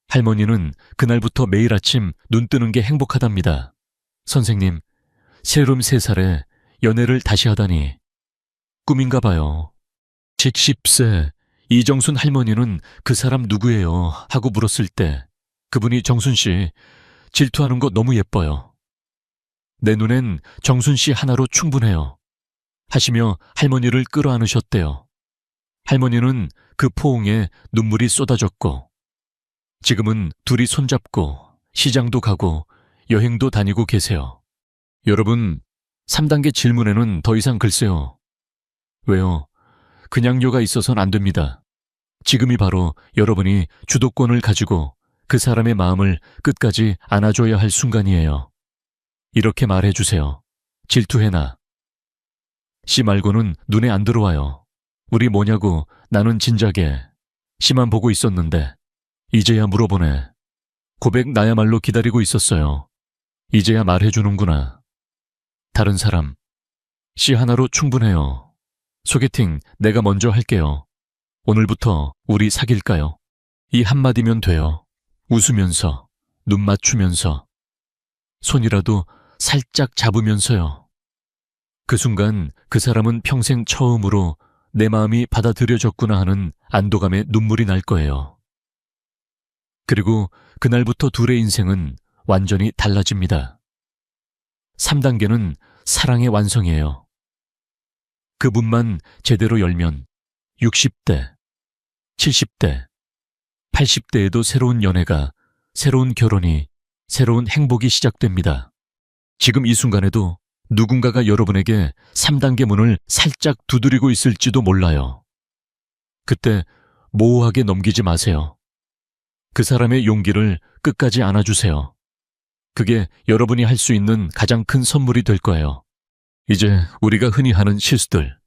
할머니는 그날부터 매일 아침 눈 뜨는 게 행복하답니다. 선생님, 33살에 연애를 다시 하다니 꿈인가 봐요. 70세 이정순 할머니는 그 사람 누구예요 하고 물었을 때 그분이 정순씨, 질투하는 거 너무 예뻐요. 내 눈엔 정순씨 하나로 충분해요 하시며 할머니를 끌어안으셨대요. 할머니는 그 포옹에 눈물이 쏟아졌고 지금은 둘이 손잡고 시장도 가고 여행도 다니고 계세요. 여러분, 3단계 질문에는 더 이상 글쎄요. 왜요? 그냥요가 있어선 안 됩니다. 지금이 바로 여러분이 주도권을 가지고 그 사람의 마음을 끝까지 안아줘야 할 순간이에요. 이렇게 말해주세요. 질투해나. 씨 말고는 눈에 안 들어와요. 우리 뭐냐고 나는 진작에 씨만 보고 있었는데 이제야 물어보네. 고백 나야말로 기다리고 있었어요. 이제야 말해주는구나. 다른 사람, 씨 하나로 충분해요. 소개팅 내가 먼저 할게요. 오늘부터 우리 사귈까요? 이 한마디면 돼요. 웃으면서, 눈 맞추면서, 손이라도 살짝 잡으면서요. 그 순간 그 사람은 평생 처음으로 내 마음이 받아들여졌구나 하는 안도감에 눈물이 날 거예요. 그리고 그날부터 둘의 인생은 완전히 달라집니다. 3단계는 사랑의 완성이에요. 그 문만 제대로 열면 60대, 70대, 80대에도 새로운 연애가, 새로운 결혼이, 새로운 행복이 시작됩니다. 지금 이 순간에도 누군가가 여러분에게 3단계 문을 살짝 두드리고 있을지도 몰라요. 그때 모호하게 넘기지 마세요. 그 사람의 용기를 끝까지 안아주세요. 그게 여러분이 할 수 있는 가장 큰 선물이 될 거예요. 이제 우리가 흔히 하는 실수들,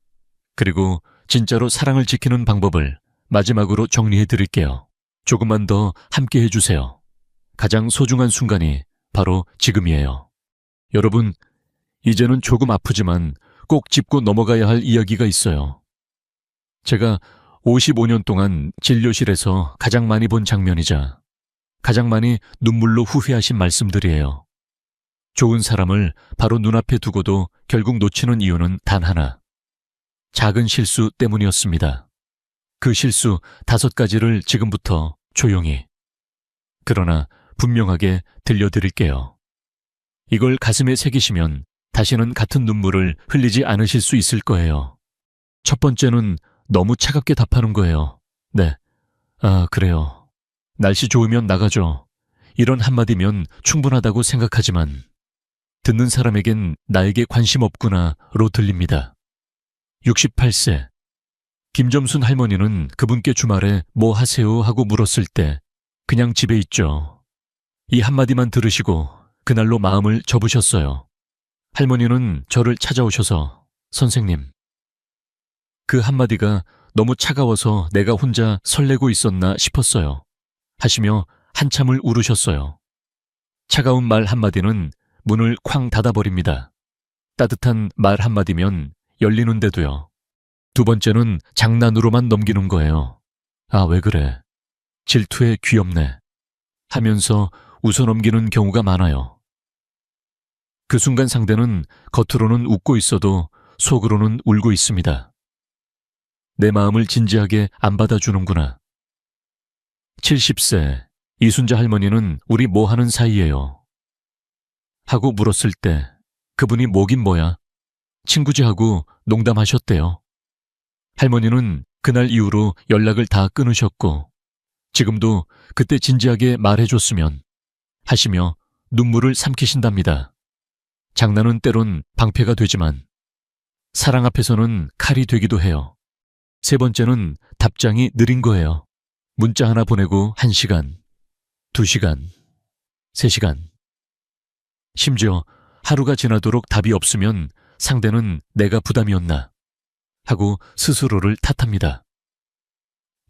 그리고 진짜로 사랑을 지키는 방법을 마지막으로 정리해 드릴게요. 조금만 더 함께 해주세요. 가장 소중한 순간이 바로 지금이에요. 여러분, 이제는 조금 아프지만 꼭 짚고 넘어가야 할 이야기가 있어요. 제가 55년 동안 진료실에서 가장 많이 본 장면이자 가장 많이 눈물로 후회하신 말씀들이에요. 좋은 사람을 바로 눈앞에 두고도 결국 놓치는 이유는 단 하나. 작은 실수 때문이었습니다. 그 실수 5가지를 지금부터 조용히, 그러나 분명하게 들려드릴게요. 이걸 가슴에 새기시면 다시는 같은 눈물을 흘리지 않으실 수 있을 거예요. 첫 번째는 너무 차갑게 답하는 거예요. 네. 아, 그래요. 날씨 좋으면 나가죠. 이런 한마디면 충분하다고 생각하지만 듣는 사람에겐 나에게 관심 없구나로 들립니다. 68세. 김점순 할머니는 그분께 주말에 뭐 하세요 하고 물었을 때 그냥 집에 있죠. 이 한마디만 들으시고 그날로 마음을 접으셨어요. 할머니는 저를 찾아오셔서 선생님, 그 한마디가 너무 차가워서 내가 혼자 설레고 있었나 싶었어요. 하시며 한참을 울으셨어요. 차가운 말 한마디는 문을 쾅 닫아버립니다. 따뜻한 말 한마디면 열리는데도요. 두 번째는 장난으로만 넘기는 거예요. 아, 왜 그래? 질투에 귀엽네. 하면서 웃어넘기는 경우가 많아요. 그 순간 상대는 겉으로는 웃고 있어도 속으로는 울고 있습니다. 내 마음을 진지하게 안 받아주는구나. 70세 이순자 할머니는 우리 뭐 하는 사이예요? 하고 물었을 때 그분이 뭐긴 뭐야? 친구지 하고 농담하셨대요. 할머니는 그날 이후로 연락을 다 끊으셨고 지금도 그때 진지하게 말해줬으면 하시며 눈물을 삼키신답니다. 장난은 때론 방패가 되지만 사랑 앞에서는 칼이 되기도 해요. 세 번째는 답장이 느린 거예요. 문자 하나 보내고 1시간, 2시간, 3시간. 심지어 하루가 지나도록 답이 없으면 상대는 내가 부담이었나 하고 스스로를 탓합니다.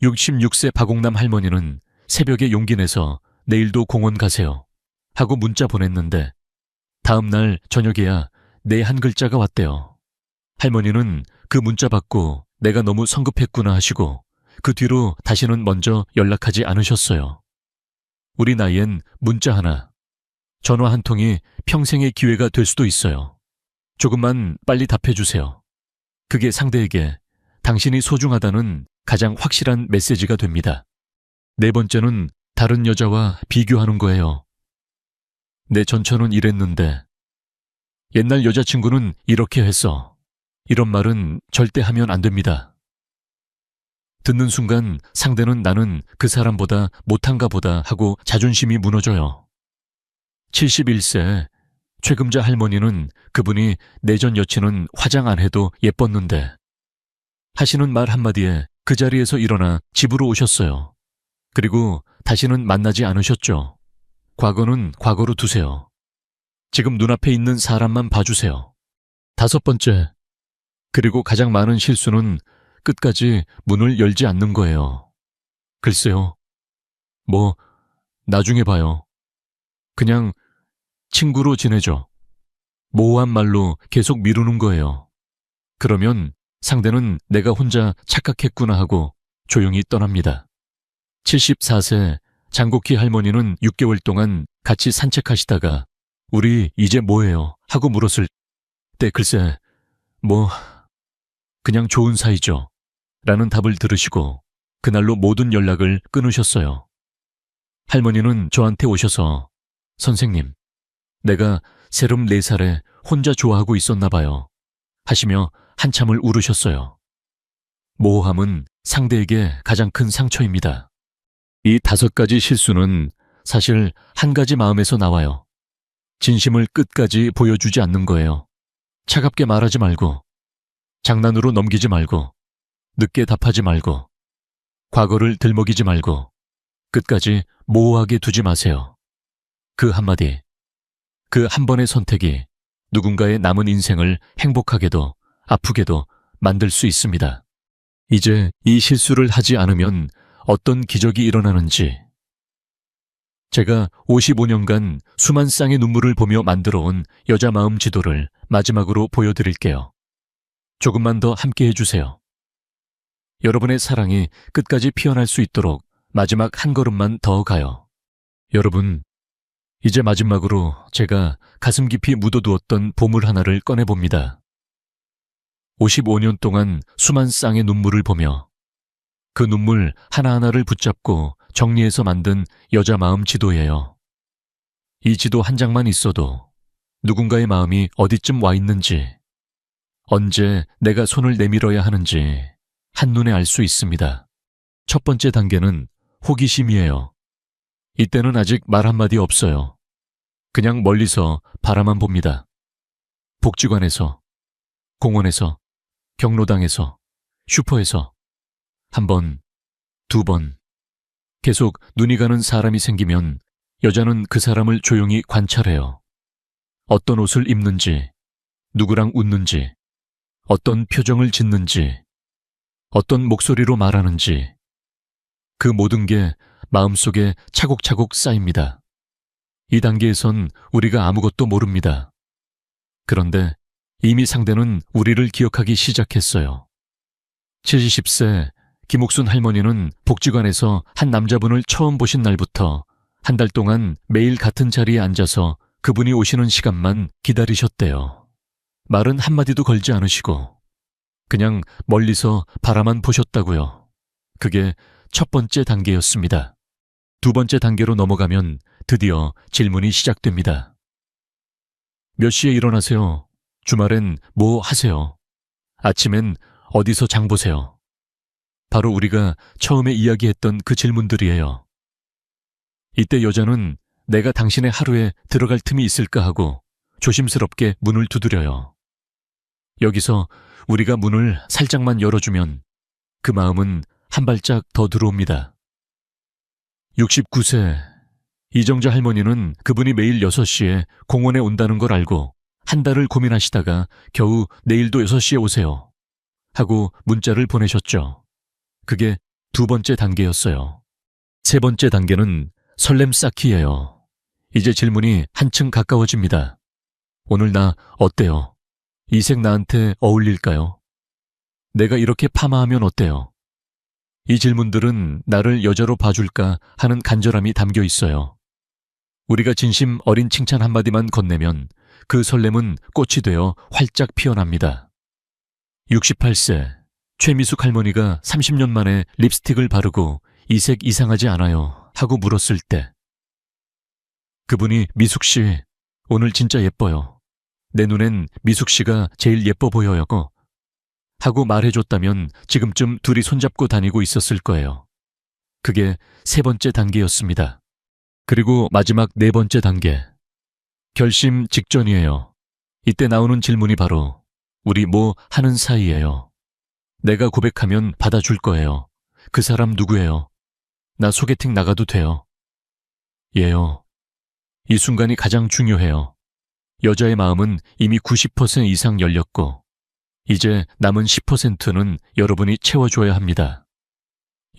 66세 박옥남 할머니는 새벽에 용기 내서 내일도 공원 가세요 하고 문자 보냈는데 다음 날 저녁에야 내 한 글자가 왔대요. 할머니는 그 문자 받고 내가 너무 성급했구나 하시고 그 뒤로 다시는 먼저 연락하지 않으셨어요. 우리 나이엔 문자 하나, 전화 한 통이 평생의 기회가 될 수도 있어요. 조금만 빨리 답해주세요. 그게 상대에게 당신이 소중하다는 가장 확실한 메시지가 됩니다. 네 번째는 다른 여자와 비교하는 거예요. 내 전처는 이랬는데 옛날 여자친구는 이렇게 했어. 이런 말은 절대 하면 안 됩니다. 듣는 순간 상대는 나는 그 사람보다 못한가 보다 하고 자존심이 무너져요. 71세 최금자 할머니는 그분이 내 전 여친은 화장 안 해도 예뻤는데 하시는 말 한마디에 그 자리에서 일어나 집으로 오셨어요. 그리고 다시는 만나지 않으셨죠. 과거는 과거로 두세요. 지금 눈앞에 있는 사람만 봐주세요. 다섯 번째, 그리고 가장 많은 실수는 끝까지 문을 열지 않는 거예요. 글쎄요. 뭐 나중에 봐요. 그냥 친구로 지내죠. 모호한 말로 계속 미루는 거예요. 그러면 상대는 내가 혼자 착각했구나 하고 조용히 떠납니다. 74세 장곡희 할머니는 6개월 동안 같이 산책하시다가 우리 이제 뭐해요? 하고 물었을 때 글쎄 뭐 그냥 좋은 사이죠. 라는 답을 들으시고 그날로 모든 연락을 끊으셨어요. 할머니는 저한테 오셔서 선생님, 내가 세름 4살에 혼자 좋아하고 있었나 봐요. 하시며 한참을 울으셨어요. 모호함은 상대에게 가장 큰 상처입니다. 이 5가지 실수는 사실 한 가지 마음에서 나와요. 진심을 끝까지 보여주지 않는 거예요. 차갑게 말하지 말고, 장난으로 넘기지 말고, 늦게 답하지 말고, 과거를 들먹이지 말고, 끝까지 모호하게 두지 마세요. 그 한마디, 그 한 번의 선택이 누군가의 남은 인생을 행복하게도 아프게도 만들 수 있습니다. 이제 이 실수를 하지 않으면 어떤 기적이 일어나는지 제가 55년간 수만 쌍의 눈물을 보며 만들어온 여자 마음 지도를 마지막으로 보여드릴게요. 조금만 더 함께 해주세요. 여러분의 사랑이 끝까지 피어날 수 있도록 마지막 한 걸음만 더 가요. 여러분, 이제 마지막으로 제가 가슴 깊이 묻어두었던 보물 하나를 꺼내봅니다. 55년 동안 수만 쌍의 눈물을 보며 그 눈물 하나하나를 붙잡고 정리해서 만든 여자 마음 지도예요. 이 지도 한 장만 있어도 누군가의 마음이 어디쯤 와 있는지, 언제 내가 손을 내밀어야 하는지 한눈에 알 수 있습니다. 첫 번째 단계는 호기심이에요. 이때는 아직 말 한마디 없어요. 그냥 멀리서 바라만 봅니다. 복지관에서, 공원에서, 경로당에서, 슈퍼에서 한 번, 두 번, 계속 눈이 가는 사람이 생기면 여자는 그 사람을 조용히 관찰해요. 어떤 옷을 입는지, 누구랑 웃는지, 어떤 표정을 짓는지, 어떤 목소리로 말하는지, 그 모든 게 마음속에 차곡차곡 쌓입니다. 이 단계에선 우리가 아무것도 모릅니다. 그런데 이미 상대는 우리를 기억하기 시작했어요. 70세 김옥순 할머니는 복지관에서 한 남자분을 처음 보신 날부터 한 달 동안 매일 같은 자리에 앉아서 그분이 오시는 시간만 기다리셨대요. 말은 한마디도 걸지 않으시고 그냥 멀리서 바라만 보셨다고요. 그게 첫 번째 단계였습니다. 두 번째 단계로 넘어가면 드디어 질문이 시작됩니다. 몇 시에 일어나세요? 주말엔 뭐 하세요? 아침엔 어디서 장 보세요? 바로 우리가 처음에 이야기했던 그 질문들이에요. 이때 여자는 내가 당신의 하루에 들어갈 틈이 있을까 하고 조심스럽게 문을 두드려요. 여기서 우리가 문을 살짝만 열어주면 그 마음은 한 발짝 더 들어옵니다. 69세 이정자 할머니는 그분이 매일 6시에 공원에 온다는 걸 알고 한 달을 고민하시다가 겨우 내일도 6시에 오세요 하고 문자를 보내셨죠. 그게 두 번째 단계였어요. 세 번째 단계는 설렘 쌓기예요. 이제 질문이 한층 가까워집니다. 오늘 나 어때요? 이 색 나한테 어울릴까요? 내가 이렇게 파마하면 어때요? 이 질문들은 나를 여자로 봐줄까 하는 간절함이 담겨 있어요. 우리가 진심 어린 칭찬 한마디만 건네면 그 설렘은 꽃이 되어 활짝 피어납니다. 68세 최미숙 할머니가 30년 만에 립스틱을 바르고 이 색 이상하지 않아요 하고 물었을 때 그분이 미숙 씨 오늘 진짜 예뻐요. 내 눈엔 미숙 씨가 제일 예뻐 보여요 하고 말해줬다면 지금쯤 둘이 손잡고 다니고 있었을 거예요. 그게 세 번째 단계였습니다. 그리고 마지막 네 번째 단계. 결심 직전이에요. 이때 나오는 질문이 바로 우리 뭐 하는 사이예요. 내가 고백하면 받아줄 거예요. 그 사람 누구예요? 나 소개팅 나가도 돼요? 예요. 이 순간이 가장 중요해요. 여자의 마음은 이미 90% 이상 열렸고 이제 남은 10%는 여러분이 채워줘야 합니다.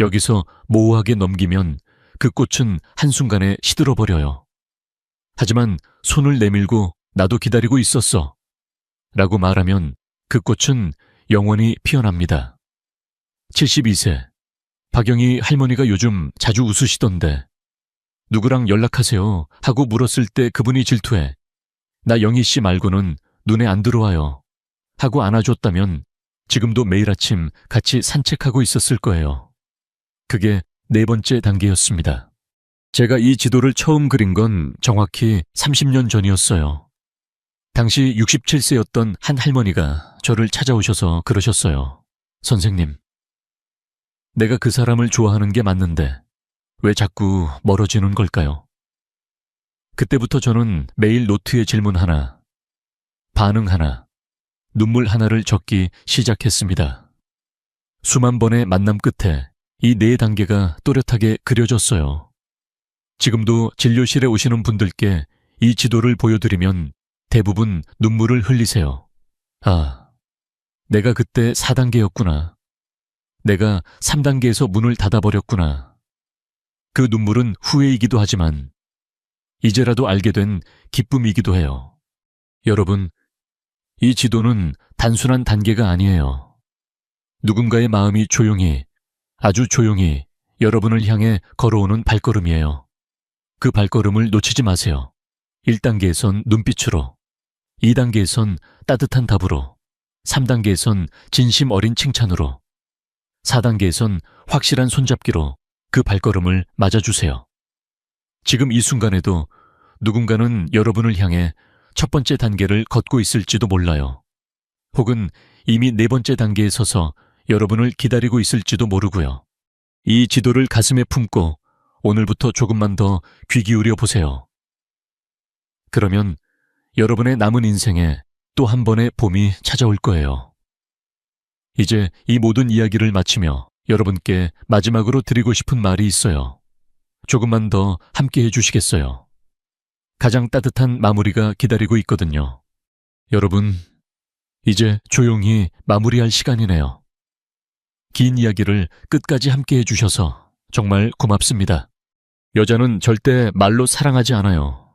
여기서 모호하게 넘기면 그 꽃은 한순간에 시들어버려요. 하지만 손을 내밀고 나도 기다리고 있었어 라고 말하면 그 꽃은 영원히 피어납니다. 72세 박영희 할머니가 요즘 자주 웃으시던데 누구랑 연락하세요? 하고 물었을 때 그분이 질투해 나 영희 씨 말고는 눈에 안 들어와요 하고 안아줬다면 지금도 매일 아침 같이 산책하고 있었을 거예요. 그게 네 번째 단계였습니다. 제가 이 지도를 처음 그린 건 정확히 30년 전이었어요. 당시 67세였던 한 할머니가 저를 찾아오셔서 그러셨어요. 선생님, 내가 그 사람을 좋아하는 게 맞는데 왜 자꾸 멀어지는 걸까요? 그때부터 저는 매일 노트에 질문 하나, 반응 하나, 눈물 하나를 적기 시작했습니다. 수만 번의 만남 끝에 이 네 단계가 또렷하게 그려졌어요. 지금도 진료실에 오시는 분들께 이 지도를 보여드리면 대부분 눈물을 흘리세요. 아, 내가 그때 4단계였구나. 내가 3단계에서 문을 닫아버렸구나. 그 눈물은 후회이기도 하지만 이제라도 알게 된 기쁨이기도 해요. 여러분, 이 지도는 단순한 단계가 아니에요. 누군가의 마음이 조용히, 아주 조용히 여러분을 향해 걸어오는 발걸음이에요. 그 발걸음을 놓치지 마세요. 1단계에선 눈빛으로, 2단계에선 따뜻한 답으로, 3단계에선 진심 어린 칭찬으로, 4단계에선 확실한 손잡기로 그 발걸음을 맞아주세요. 지금 이 순간에도 누군가는 여러분을 향해 첫 번째 단계를 걷고 있을지도 몰라요. 혹은 이미 네 번째 단계에 서서 여러분을 기다리고 있을지도 모르고요. 이 지도를 가슴에 품고 오늘부터 조금만 더 귀 기울여 보세요. 그러면 여러분의 남은 인생에 또 한 번의 봄이 찾아올 거예요. 이제 이 모든 이야기를 마치며 여러분께 마지막으로 드리고 싶은 말이 있어요. 조금만 더 함께 해주시겠어요? 가장 따뜻한 마무리가 기다리고 있거든요. 여러분, 이제 조용히 마무리할 시간이네요. 긴 이야기를 끝까지 함께 해주셔서 정말 고맙습니다. 여자는 절대 말로 사랑하지 않아요.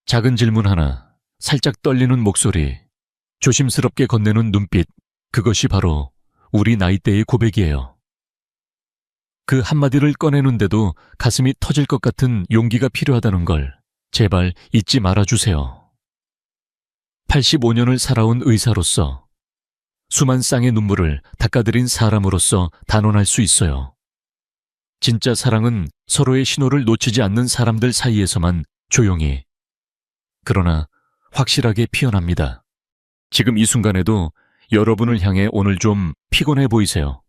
작은 질문 하나, 살짝 떨리는 목소리, 조심스럽게 건네는 눈빛, 그것이 바로 우리 나이대의 고백이에요. 그 한마디를 꺼내는데도 가슴이 터질 것 같은 용기가 필요하다는 걸 제발 잊지 말아주세요. 85년을 살아온 의사로서, 수만 쌍의 눈물을 닦아드린 사람으로서 단언할 수 있어요. 진짜 사랑은 서로의 신호를 놓치지 않는 사람들 사이에서만 조용히, 그러나 확실하게 피어납니다. 지금 이 순간에도 여러분을 향해 오늘 좀 피곤해 보이세요.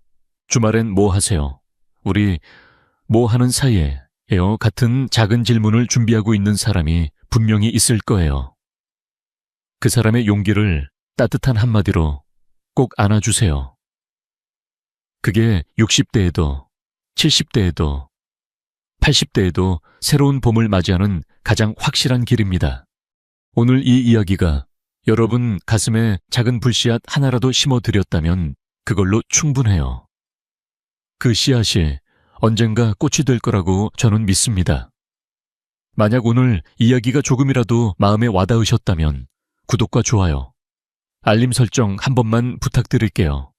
주말엔 뭐 하세요? 우리 뭐 하는 사이에요? 같은 작은 질문을 준비하고 있는 사람이 분명히 있을 거예요. 그 사람의 용기를 따뜻한 한마디로 꼭 안아주세요. 그게 60대에도, 70대에도, 80대에도 새로운 봄을 맞이하는 가장 확실한 길입니다. 오늘 이 이야기가 여러분 가슴에 작은 불씨앗 하나라도 심어드렸다면 그걸로 충분해요. 그 씨앗이 언젠가 꽃이 될 거라고 저는 믿습니다. 만약 오늘 이야기가 조금이라도 마음에 와닿으셨다면 구독과 좋아요, 알림 설정 한 번만 부탁드릴게요.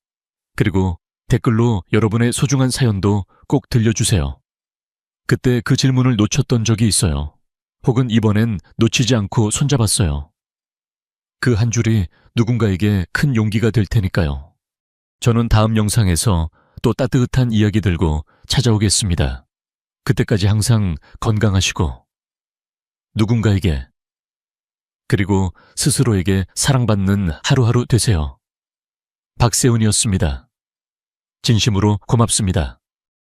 그리고 댓글로 여러분의 소중한 사연도 꼭 들려주세요. 그때 그 질문을 놓쳤던 적이 있어요. 혹은 이번엔 놓치지 않고 손잡았어요. 그 한 줄이 누군가에게 큰 용기가 될 테니까요. 저는 다음 영상에서 또 따뜻한 이야기 들고 찾아오겠습니다. 그때까지 항상 건강하시고 누군가에게, 그리고 스스로에게 사랑받는 하루하루 되세요. 박세훈이었습니다. 진심으로 고맙습니다.